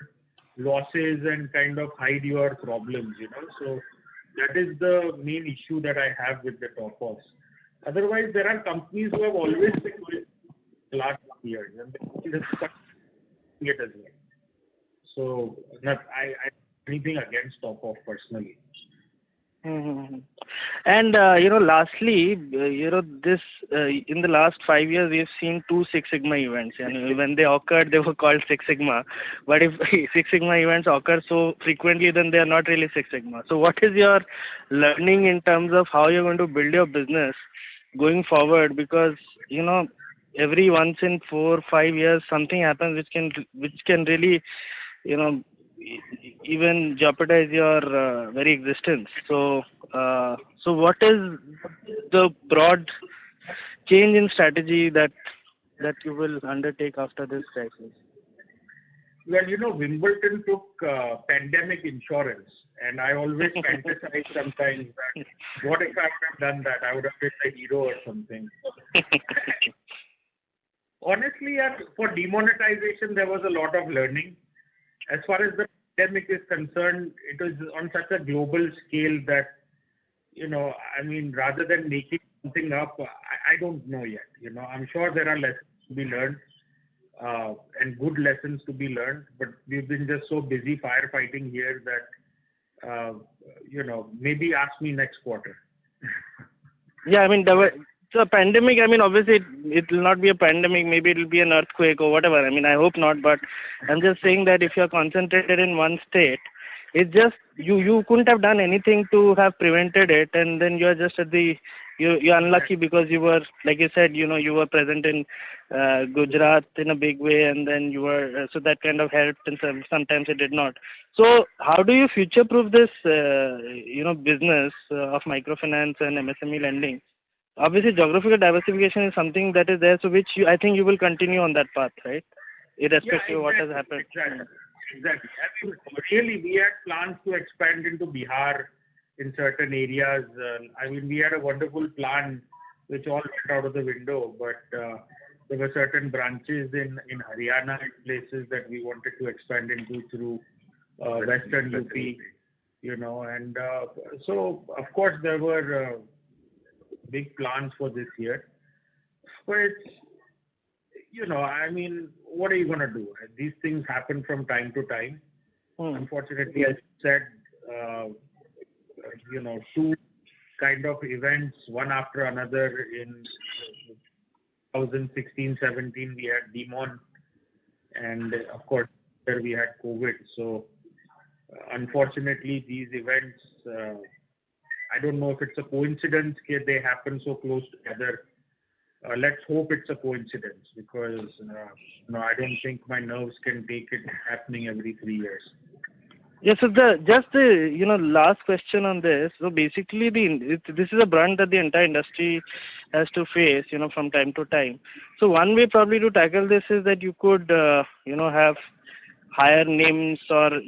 losses and kind of hide your problems, So that is the main issue that I have with the top-offs. Otherwise, there are companies who have always been doing the last years and they it as well. So I anything against top-off personally. Mm-hmm. And lastly, this in the last 5 years we've seen 2 Six Sigma events, and when they occurred they were called Six Sigma. But if Six Sigma events occur so frequently, then they are not really Six Sigma. So what is your learning in terms of how you're going to build your business going forward? Because every once in 4 or 5 years something happens which can really even jeopardize your very existence. So what is the broad change in strategy that you will undertake after this crisis? Well, Wimbledon took pandemic insurance, and I always fantasize sometimes that what if I would have done that? I would have been a hero or something. Honestly, for demonetization, there was a lot of learning. As far as the pandemic is concerned, it is on such a global scale that, rather than making something up, I don't know yet. I'm sure there are lessons to be learned and good lessons to be learned, but we've been just so busy firefighting here that, maybe ask me next quarter. Yeah, the pandemic, obviously it will not be a pandemic, maybe it will be an earthquake or whatever. I hope not, but I'm just saying that if you're concentrated in one state, it's just, you couldn't have done anything to have prevented it, and then you're just you're unlucky because you were, like you said, you were present in Gujarat in a big way, and then you were, so that kind of helped, and sometimes it did not. So how do you future-proof this, business of microfinance and MSME lending obviously geographical diversification is something that is there, so which I think you will continue on that path, right? Irrespective of what has happened. Exactly. I mean, really, we had plans to expand into Bihar in certain areas. I mean, we had a wonderful plan which all went out of the window, but there were certain branches in Haryana and places that we wanted to expand into through Western UP, and so of course there were big plans for this year. But I mean, what are you going to do? These things happen from time to time. Unfortunately, as you said, two kind of events, one after another in 2016-17, we had Demon, and of course, there we had COVID. So, unfortunately, these events, I don't know if it's a coincidence that they happen so close together. Let's hope it's a coincidence because I don't think my nerves can take it happening every 3 years. Yes, so the last question on this. So basically, this is a brunt that the entire industry has to face, from time to time. So one way probably to tackle this is that you could, have higher names or,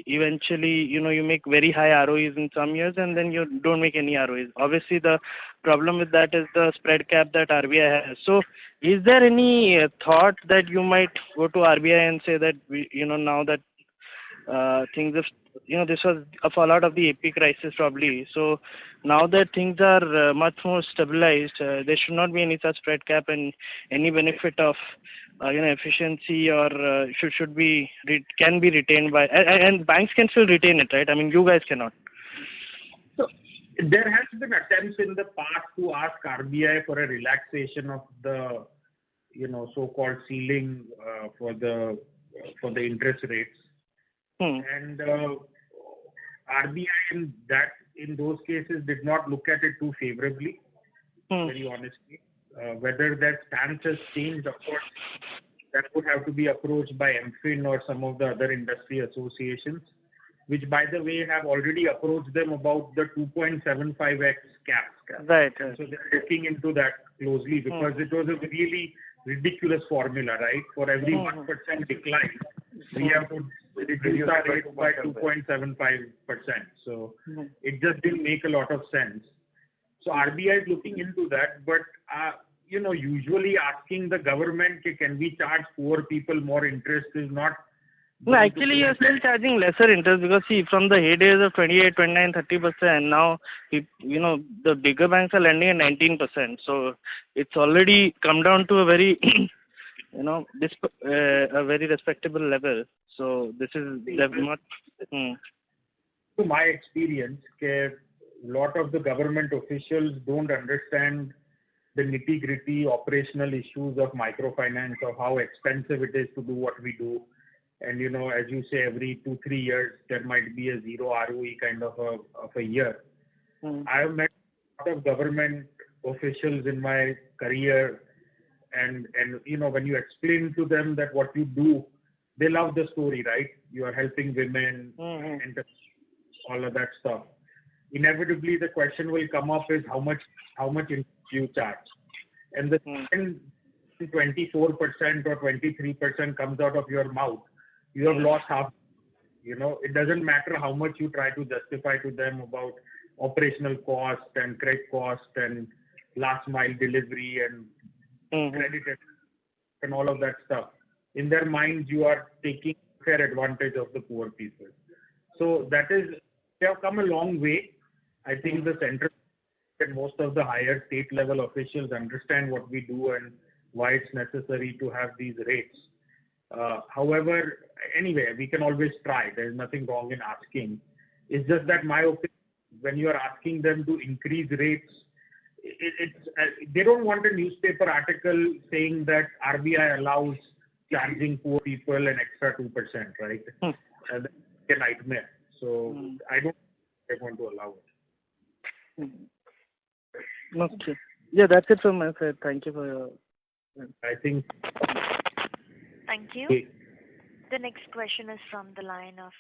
eventually, you make very high ROEs in some years and then you don't make any ROEs. Obviously, the problem with that is the spread cap that RBI has. So is there any thought that you might go to RBI and say that, now that things have, this was a fallout of the AP crisis probably. So now that things are much more stabilized, there should not be any such spread cap and any benefit of, efficiency or can be retained by, and banks can still retain it, right? I mean, you guys cannot. So there has been attempts in the past to ask RBI for a relaxation of the, so-called ceiling for the interest rates. And RBI in those cases did not look at it too favorably, very honestly. Whether that stance has changed, of course, that would have to be approached by MFIN or some of the other industry associations, which, by the way, have already approached them about the 2.75x cap. Right. So they're looking into that closely because it was a really ridiculous formula, right? For every 1% decline, we have to reduce our rate by 2.75%. So it just didn't make a lot of sense. So RBI is looking into that, but usually asking the government, can we charge poor people more interest is not. No, actually you're still charging lesser interest because see, from the heydays of 28, 29, 30%, now, the bigger banks are lending at 19%. So it's already come down to a very, a very respectable level. So this is not. To my experience, a lot of the government officials don't understand the nitty-gritty operational issues of microfinance, of how expensive it is to do what we do. And, as you say, every 2-3 years, there might be a zero ROE kind of a year. I have met a lot of government officials in my career, and when you explain to them that what you do, they love the story, right? You are helping women and all of that stuff. Inevitably, the question will come up is how much you charge. And the 24% or 23% comes out of your mouth, you have lost half. It doesn't matter how much you try to justify to them about operational cost and credit cost and last mile delivery and credit and all of that stuff. In their minds, you are taking fair advantage of the poor people. So they have come a long way. I think the central and most of the higher state level officials understand what we do and why it's necessary to have these rates. However, anyway, we can always try. There's nothing wrong in asking. It's just that my opinion, when you are asking them to increase rates, they don't want a newspaper article saying that RBI allows charging poor people an extra 2%, right? That's a nightmare. So I don't think they want to allow it. Okay. Yeah, that's it from my side. Thank you for your. I think. Thank you. The next question is from the line of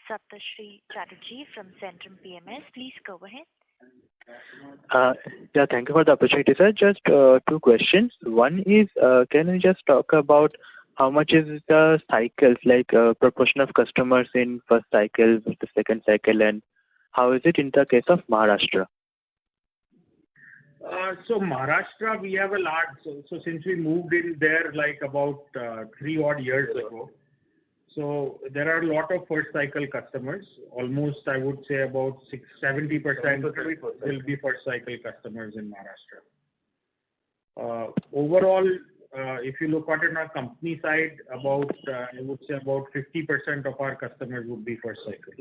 Saptashri Chatterjee from Centrum PMS. Please go ahead. Yeah, thank you for the opportunity, sir. Just two questions. One is, can you just talk about how much is the cycles, like proportion of customers in first cycle, the second cycle, and how is it in the case of Maharashtra? So Maharashtra, we have a large, so since we moved in there like about 3 odd years ago, so there are a lot of first cycle customers. Almost, I would say about 70% will be first cycle customers in Maharashtra. Overall, if you look at it on our company side, about I would say about 50% of our customers would be first cycle.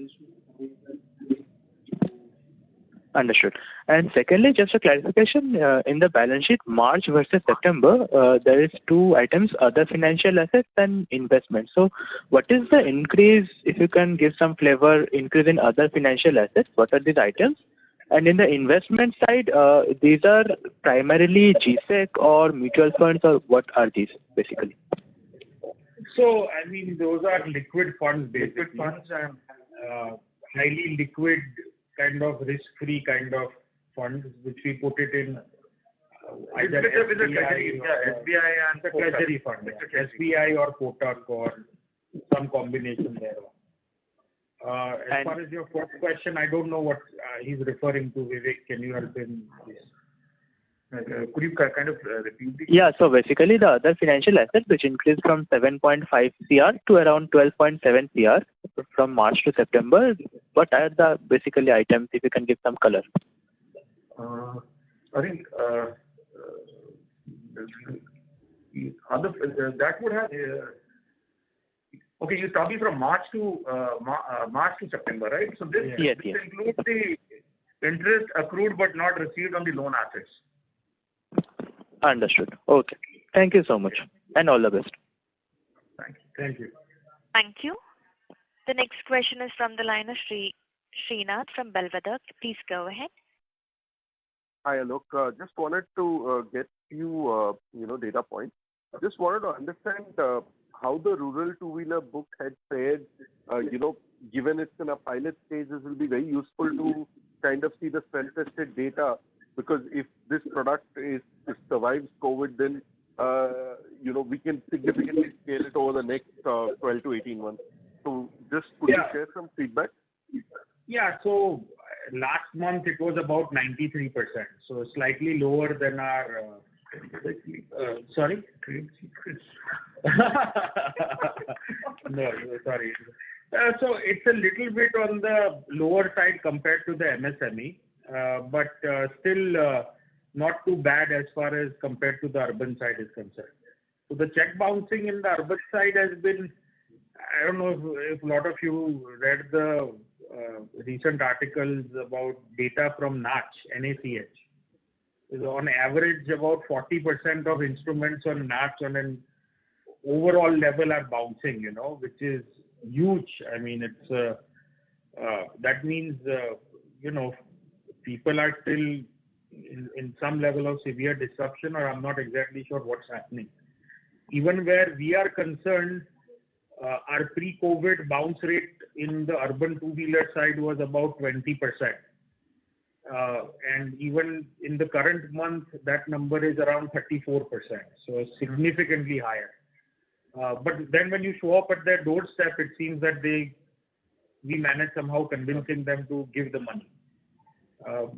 Understood. And secondly, just a clarification, in the balance sheet, March versus September, there is two items, other financial assets and investments. So what is the increase, if you can give some flavor, increase in other financial assets? What are these items? And in the investment side, these are primarily GSEC or mutual funds, or what are these basically? So, I mean, those are liquid funds, basically. Liquid funds and highly liquid kind of risk-free kind of funds, which we put it in either SBI and the treasury fund, SBI or Kotak or some combination thereof. As far as your first question, I don't know what he's referring to. Vivek, can you help him, please? Could you kind of repeat it? Yeah, so basically the other financial assets which increased from 7.5 CR to around 12.7 CR from March to September. What are the basically items, if you can give some color? I think that would have. Okay, you're talking from March to September, right? So this includes the interest accrued but not received on the loan assets. Understood. Okay. Thank you so much. And all the best. Thank you. Thank you. The next question is from the line of Srinath from Belvedere. Please go ahead. Hi, Alok. Just wanted to get few, data points. Just wanted to understand how the rural two-wheeler book had fared. Given it's in a pilot stage, this will be very useful to kind of see the strength-tested data. Because if this product survives COVID, then we can significantly scale it over the next 12 to 18 months. So just could you share some feedback? Yeah, so last month it was about 93%, so slightly lower than our. Sorry? No, sorry. So it's a little bit on the lower side compared to the MSME. But still not too bad as far as compared to the urban side is concerned. So the check bouncing in the urban side has been, I don't know if a lot of you read the recent articles about data from NACH. On average, about 40% of instruments on NACH on an overall level are bouncing, which is huge. I mean, it's that means, people are still in some level of severe disruption, or I'm not exactly sure what's happening. Even where we are concerned, our pre-COVID bounce rate in the urban two-wheeler side was about 20%. And even in the current month, that number is around 34%, so significantly higher. But then when you show up at their doorstep, it seems that we manage somehow convincing them to give the money.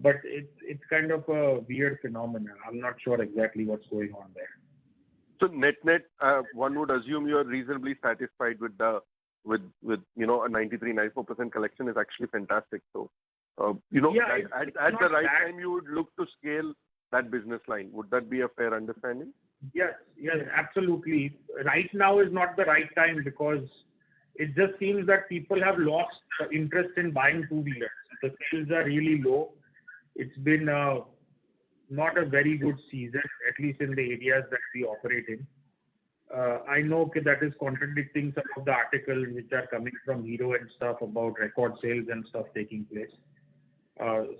But it's kind of a weird phenomenon. I'm not sure exactly what's going on there. So net, one would assume you're reasonably satisfied with a 93-94% collection is actually fantastic. So at the right time you would look to scale that business line. Would that be a fair understanding? Yes, absolutely. Right now is not the right time because it just seems that people have lost interest in buying two-wheelers. The sales are really low. It's been not a very good season, at least in the areas that we operate in. I know that is contradicting some of the articles which are coming from Hero and stuff about record sales and stuff taking place.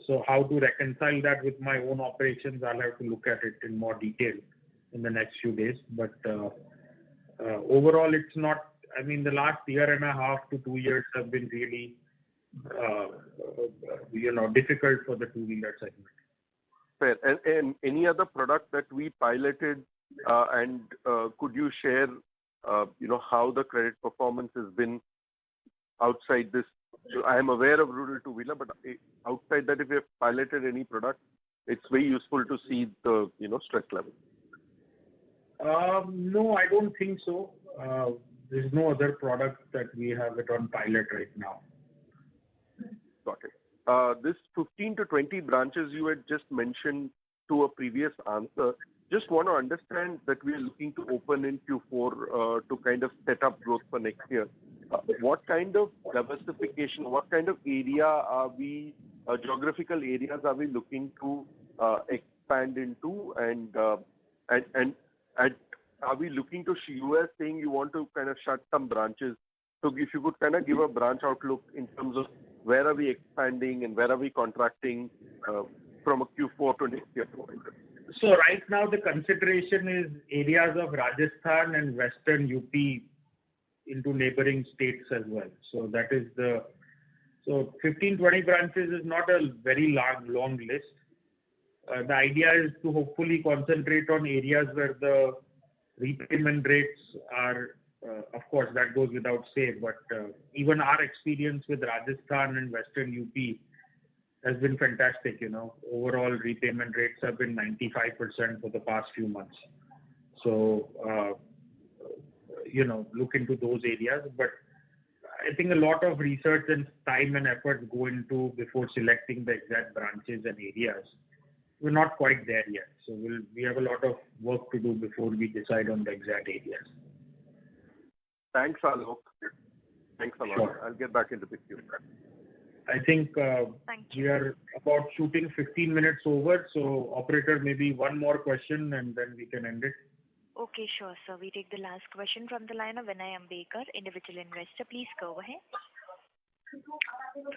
So how to reconcile that with my own operations, I'll have to look at it in more detail in the next few days. But overall, it's not, I mean, the last year and a half to 2 years have been really difficult for the two-wheeler segment. Fair. And any other product that we piloted, and could you share, how the credit performance has been outside this? So I am aware of rural two-wheeler, but outside that, if you have piloted any product, it's very useful to see the, stress level. No, I don't think so. There's no other product that we have it on pilot right now. Got it. This 15 to 20 branches you had just mentioned to a previous answer, just want to understand that we are looking to open in Q4 to kind of set up growth for next year. What kind of diversification, what kind of area are we, geographical areas are we looking to expand into, and are we looking to, you were saying you want to kind of shut some branches. So if you could kind of give a branch outlook in terms of where are we expanding and where are we contracting from a Q4 to next year point? So right now the consideration is areas of Rajasthan and Western UP into neighboring states as well. So that is so 15-20 branches is not a very long list. The idea is to hopefully concentrate on areas where the repayment rates are, of course, that goes without saying, but even our experience with Rajasthan and Western UP has been fantastic. Overall repayment rates have been 95% for the past few months. So, look into those areas. But I think a lot of research and time and effort go into before selecting the exact branches and areas. We're not quite there yet. So we have a lot of work to do before we decide on the exact areas. Thanks, Alok. Thanks a lot. Sure. I'll get back into the queue. I think we are about shooting 15 minutes over. So operator, maybe one more question and then we can end it. Okay, sure, sir. We take the last question from the line of Vinay Ambekar, individual investor. Please go ahead.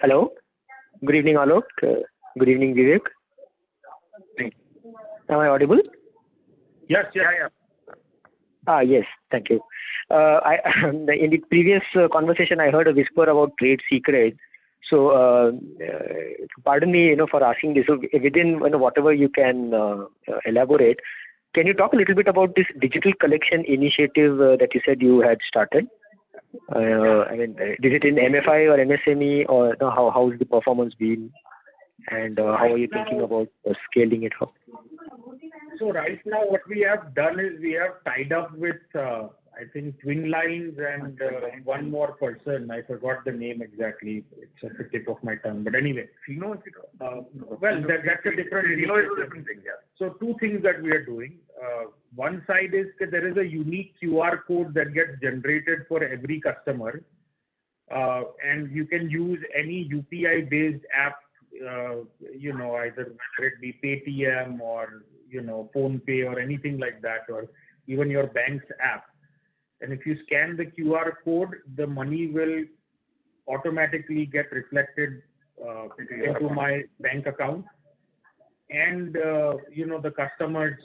Hello. Good evening, Alok. Good evening, Vivek. Am I audible? Yes, yeah. Yes, thank you. In the previous conversation, I heard a whisper about trade secret. So, pardon me, for asking this. So within whatever you can elaborate, can you talk a little bit about this digital collection initiative that you said you had started? Is it in MFI or MSME, or how has the performance been? And how are you thinking about scaling it up? So right now what we have done is we have tied up with, I think, Twin Lines and one more person. I forgot the name exactly. It's at the tip of my tongue. But anyway. Fino? Well, that's a different thing, yeah. So two things that we are doing. One side is that there is a unique QR code that gets generated for every customer. And you can use any UPI-based app, either whether it be Paytm or, PhonePe or anything like that, or even your bank's app. And if you scan the QR code, the money will automatically get reflected into my bank account. And, the customer's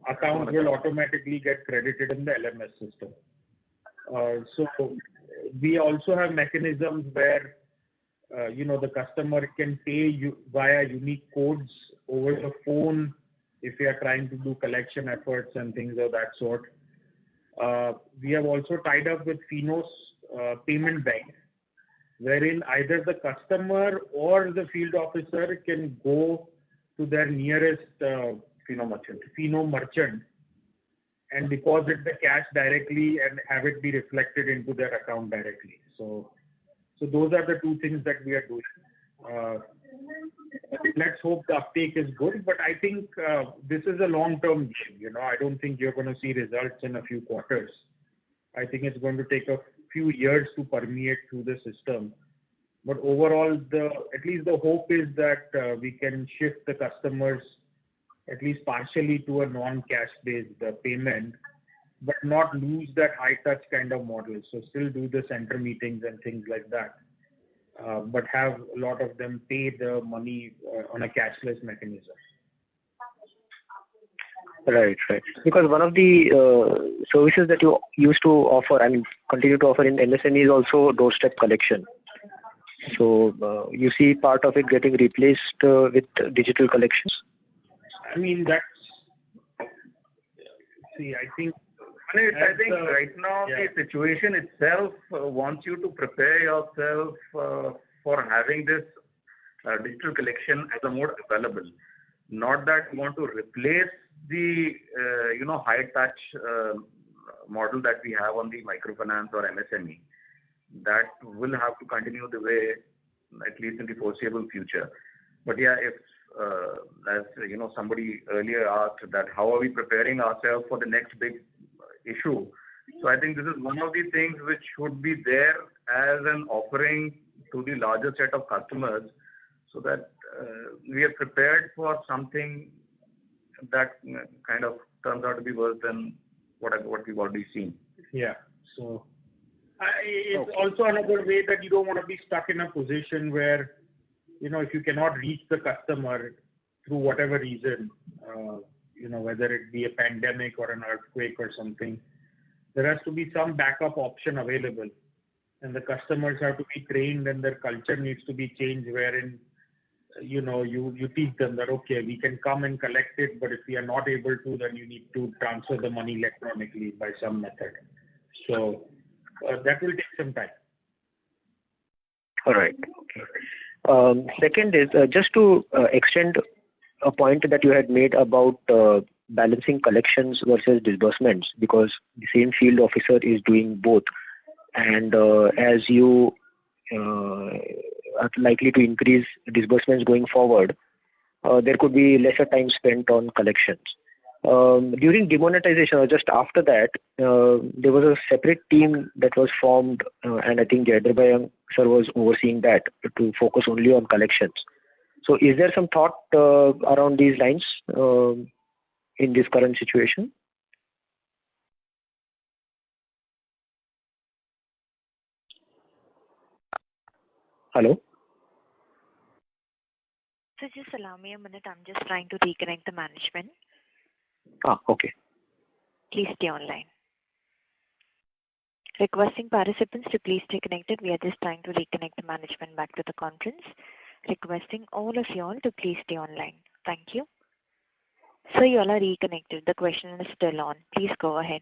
account will automatically get credited in the LMS system. So we also have mechanisms where the customer can pay via unique codes over the phone if we are trying to do collection efforts and things of that sort. We have also tied up with Fino's payment bank, wherein either the customer or the field officer can go to their nearest Fino merchant and deposit the cash directly and have it be reflected into their account directly. So those are the two things that we are doing. Let's hope the uptake is good, but I think this is a long-term game. I don't think you're going to see results in a few quarters. I think it's going to take a few years to permeate through the system. But overall, at least the hope is that we can shift the customers at least partially to a non-cash-based payment, but not lose that high-touch kind of model. So still do the center meetings and things like that, but have a lot of them pay the money on a cashless mechanism. Right. Because one of the services that you used to offer, continue to offer in MSME is also doorstep collection. So you see part of it getting replaced with digital collections? I mean, I think right now the situation itself wants you to prepare yourself for having this digital collection as a mode available. Not that you want to replace the high touch model that we have on the microfinance or MSME. That will have to continue the way, at least in the foreseeable future. But yeah, if as somebody earlier asked that how are we preparing ourselves for the next big issue. So I think this is one of the things which should be there as an offering to the larger set of customers, so that we are prepared for something that kind of turns out to be worse than what we've already seen. Yeah. So it's also another way that you don't want to be stuck in a position where, if you cannot reach the customer through whatever reason, whether it be a pandemic or an earthquake or something, there has to be some backup option available. And the customers have to be trained and their culture needs to be changed, wherein, you teach them that, okay, we can come and collect it, but if we are not able to, then you need to transfer the money electronically by some method. So that will take some time. All right. Okay. Second is just to extend a point that you had made about balancing collections versus disbursements, because the same field officer is doing both. And as you are likely to increase disbursements going forward, there could be lesser time spent on collections. During demonetization or just after that, there was a separate team that was formed, and I think Jayendra sir was overseeing that to focus only on collections. So is there some thought around these lines in this current situation? Hello? So just allow me a minute. I'm just trying to reconnect the management. Okay. Please stay online. Requesting participants to please stay connected. We are just trying to reconnect the management back to the conference. Requesting all of you all to please stay online. Thank you. So you all are reconnected. The question is still on. Please go ahead.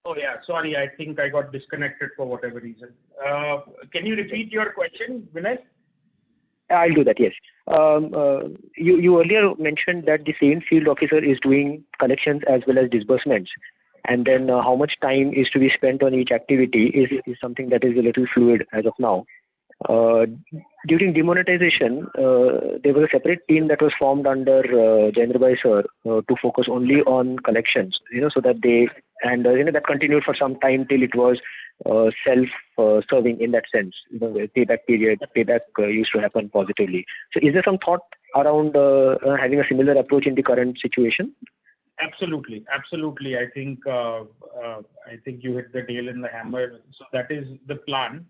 Oh yeah, sorry. I think I got disconnected for whatever reason. Can you repeat your question, Vinay? I'll do that, yes. You earlier mentioned that the same field officer is doing collections as well as disbursements. And then how much time is to be spent on each activity is something that is a little fluid as of now. During demonetization, there was a separate team that was formed under Jayendra sir to focus only on collections, so that that continued for some time till it was self-serving in that sense. Payback used to happen positively. So is there some thought around having a similar approach in the current situation? Absolutely. I think you hit the nail in the hammer. So that is the plan.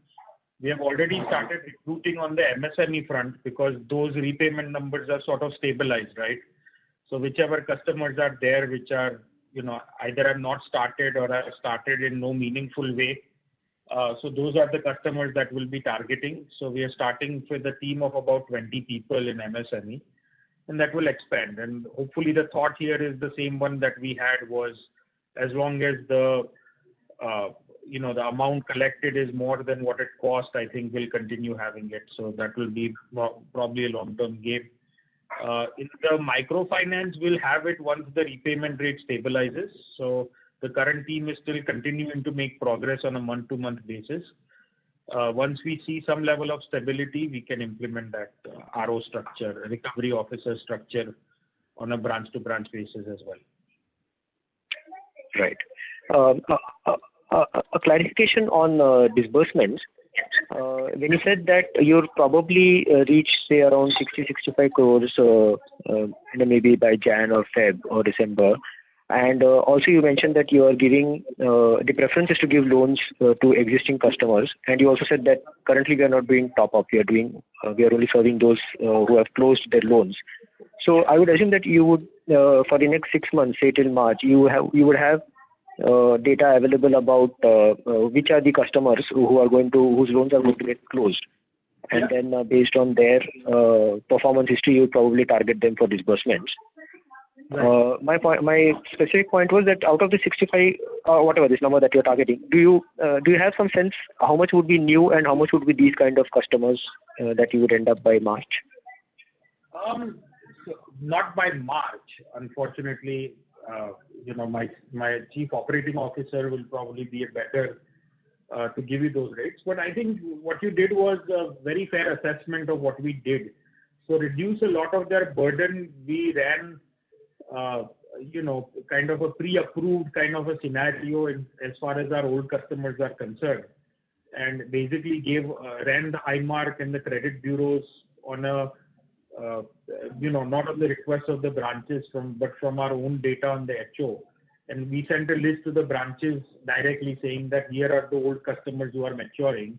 We have already started recruiting on the MSME front because those repayment numbers are sort of stabilized, right? So whichever customers are there, which are, either have not started or have started in no meaningful way. So those are the customers that we'll be targeting. So we are starting with a team of about 20 people in MSME, and that will expand. And hopefully the thought here is the same one that we had, was as long as the the amount collected is more than what it cost, I think we'll continue having it. So that will be probably a long-term game. In the microfinance, we'll have it once the repayment rate stabilizes. So the current team is still continuing to make progress on a month-to-month basis. Once we see some level of stability, we can implement that RO structure, recovery officer structure, on a branch-to-branch basis as well. Right. A clarification on disbursements. When you said that you'll probably reach, say, around 60-65 crores, maybe by Jan or Feb or December, and also you mentioned that you are giving the preference is to give loans to existing customers, and you also said that currently we are not doing top-up. We are only serving those who have closed their loans. So I would assume that you would, for the next 6 months, say till March, you would have data available about which are the customers whose loans are going to get closed. and then based on their performance history, you probably target them for disbursements. Right. My specific point was that out of the 65, whatever this number that you're targeting, do you have some sense how much would be new and how much would be these kind of customers that you would end up by March? So not by March, unfortunately. My chief operating officer will probably be better to give you those rates. But I think what you did was a very fair assessment of what we did. So reduce a lot of their burden. We ran kind of a pre-approved kind of a scenario as far as our old customers are concerned, and basically ran the IMARC and the credit bureaus on a not on the request of the branches but from our own data on the HO, and we sent a list to the branches directly saying that here are the old customers who are maturing,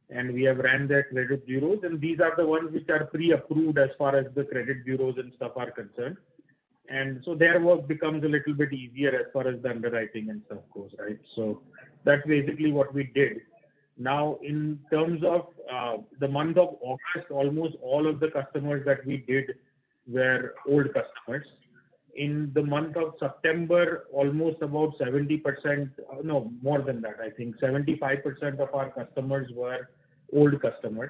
and we have ran their credit bureaus, and these are the ones which are pre-approved as far as the credit bureaus and stuff are concerned. And so their work becomes a little bit easier as far as the underwriting and stuff goes, right? So that's basically what we did. Now, in terms of the month of August, almost all of the customers that we did were old customers. In the month of September, almost about 70%, no, more than that, I think 75% of our customers were old customers.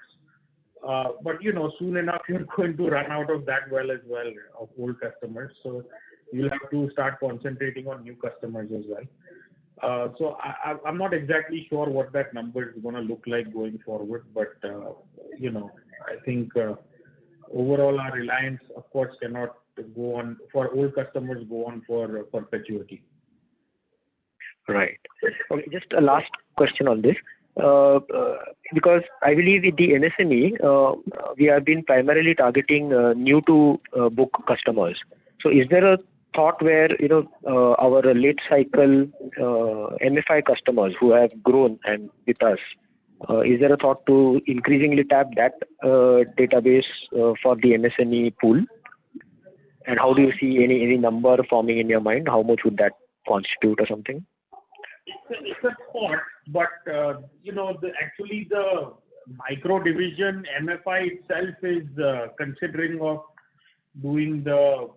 But soon enough you're going to run out of that well as well of old customers. So you'll have to start concentrating on new customers as well. So I'm not exactly sure what that number is going to look like going forward, but I think overall our reliance, of course, cannot go on for old customers, go on for perpetuity. Right. Okay, just a last question on this. Because I believe with the MSME, we have been primarily targeting new to book customers. So is there a thought where our late cycle MFI customers who have grown and with us, is there a thought to increasingly tap that database for the MSME pool? And how do you see any number forming in your mind? How much would that constitute or something? It's a thought, but actually the micro division MFI itself is considering of doing the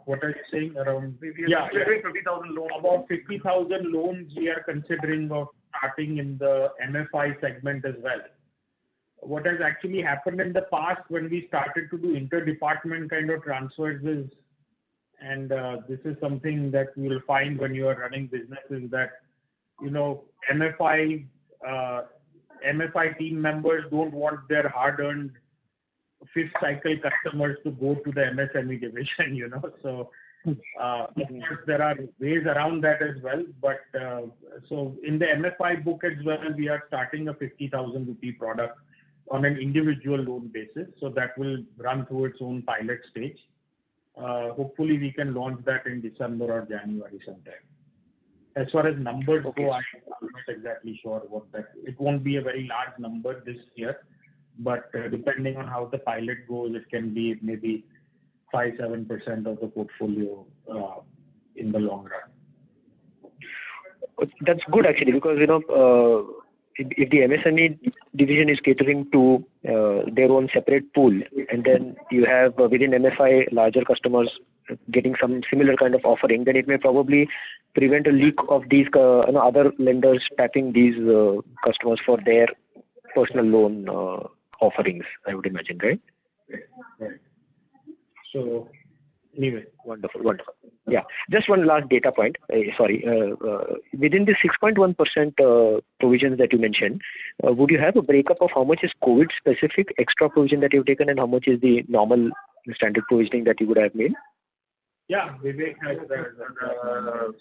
what are you saying around? Yeah, 50,000 loans. About 50,000 loans we are considering of starting in the MFI segment as well. What has actually happened in the past when we started to do inter-department kind of transfers is, and this is something that you will find when you are running businesses, that MFI team members don't want their hard-earned fifth cycle customers to go to the MSME division, So of course there are ways around that as well. But so in the MFI book as well, we are starting a 50,000 rupee product on an individual loan basis. So that will run through its own pilot stage. Hopefully we can launch that in December or January sometime. As far as numbers go, I'm not exactly sure what that. It won't be a very large number this year, but depending on how the pilot goes, it can be maybe 5-7% of the portfolio in the long run. That's good actually, because if the MSME division is catering to their own separate pool, and then you have within MFI larger customers getting some similar kind of offering, then it may probably prevent a leak of these other lenders tapping these customers for their personal loan offerings, I would imagine, right? Right. So anyway. Wonderful. Yeah. Just one last data point. Within the 6.1% provisions that you mentioned, would you have a breakup of how much is COVID-specific extra provision that you've taken and how much is the normal standard provisioning that you would have made? Yeah, Vivek has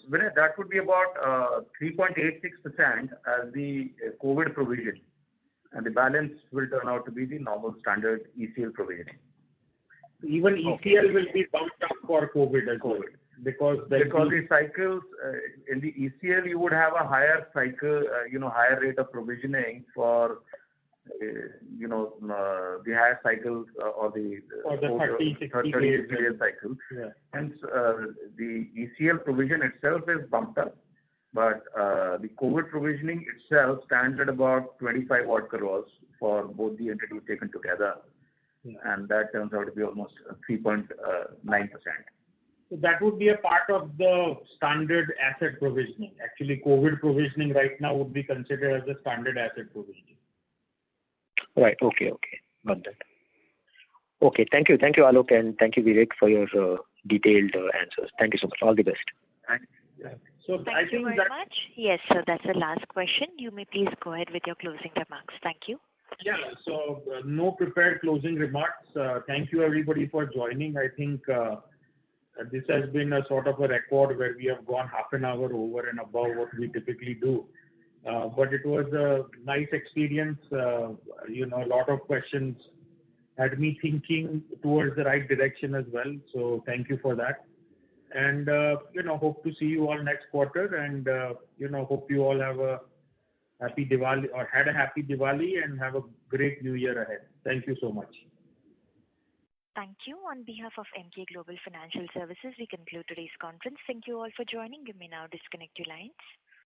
Vinay, that would be about 3.86% as the COVID provision, and the balance will turn out to be the normal standard ECL provisioning. Even ECL will be bumped up for COVID as well. Because the cycles in the ECL you would have a higher cycle, higher rate of provisioning for the higher cycles or the 30 days cycle. Yeah. Hence, the ECL provision itself is bumped up, but the COVID provisioning itself stands at about 25 odd crores for both the entities taken together, and that turns out to be almost 3.9%. So that would be a part of the standard asset provisioning. Actually, COVID provisioning right now would be considered as a standard asset provisioning. Right. Okay. Got that. Okay. Thank you, Alok, and thank you, Vivek, for your detailed answers. Thank you so much. All the best. Thank you. So Thank you very much. Yes, sir, that's the last question. You may please go ahead with your closing remarks. Thank you. Yeah, so no prepared closing remarks. Thank you everybody for joining. I think this has been a sort of a record where we have gone half an hour over and above what we typically do. But it was a nice experience. A lot of questions had me thinking towards the right direction as well. So thank you for that. And, hope to see you all next quarter, and, hope you all have a happy Diwali, or had a happy Diwali, and have a great new year ahead. Thank you so much. Thank you. On behalf of Emkay Global Financial Services, we conclude today's conference. Thank you all for joining. You may now disconnect your lines.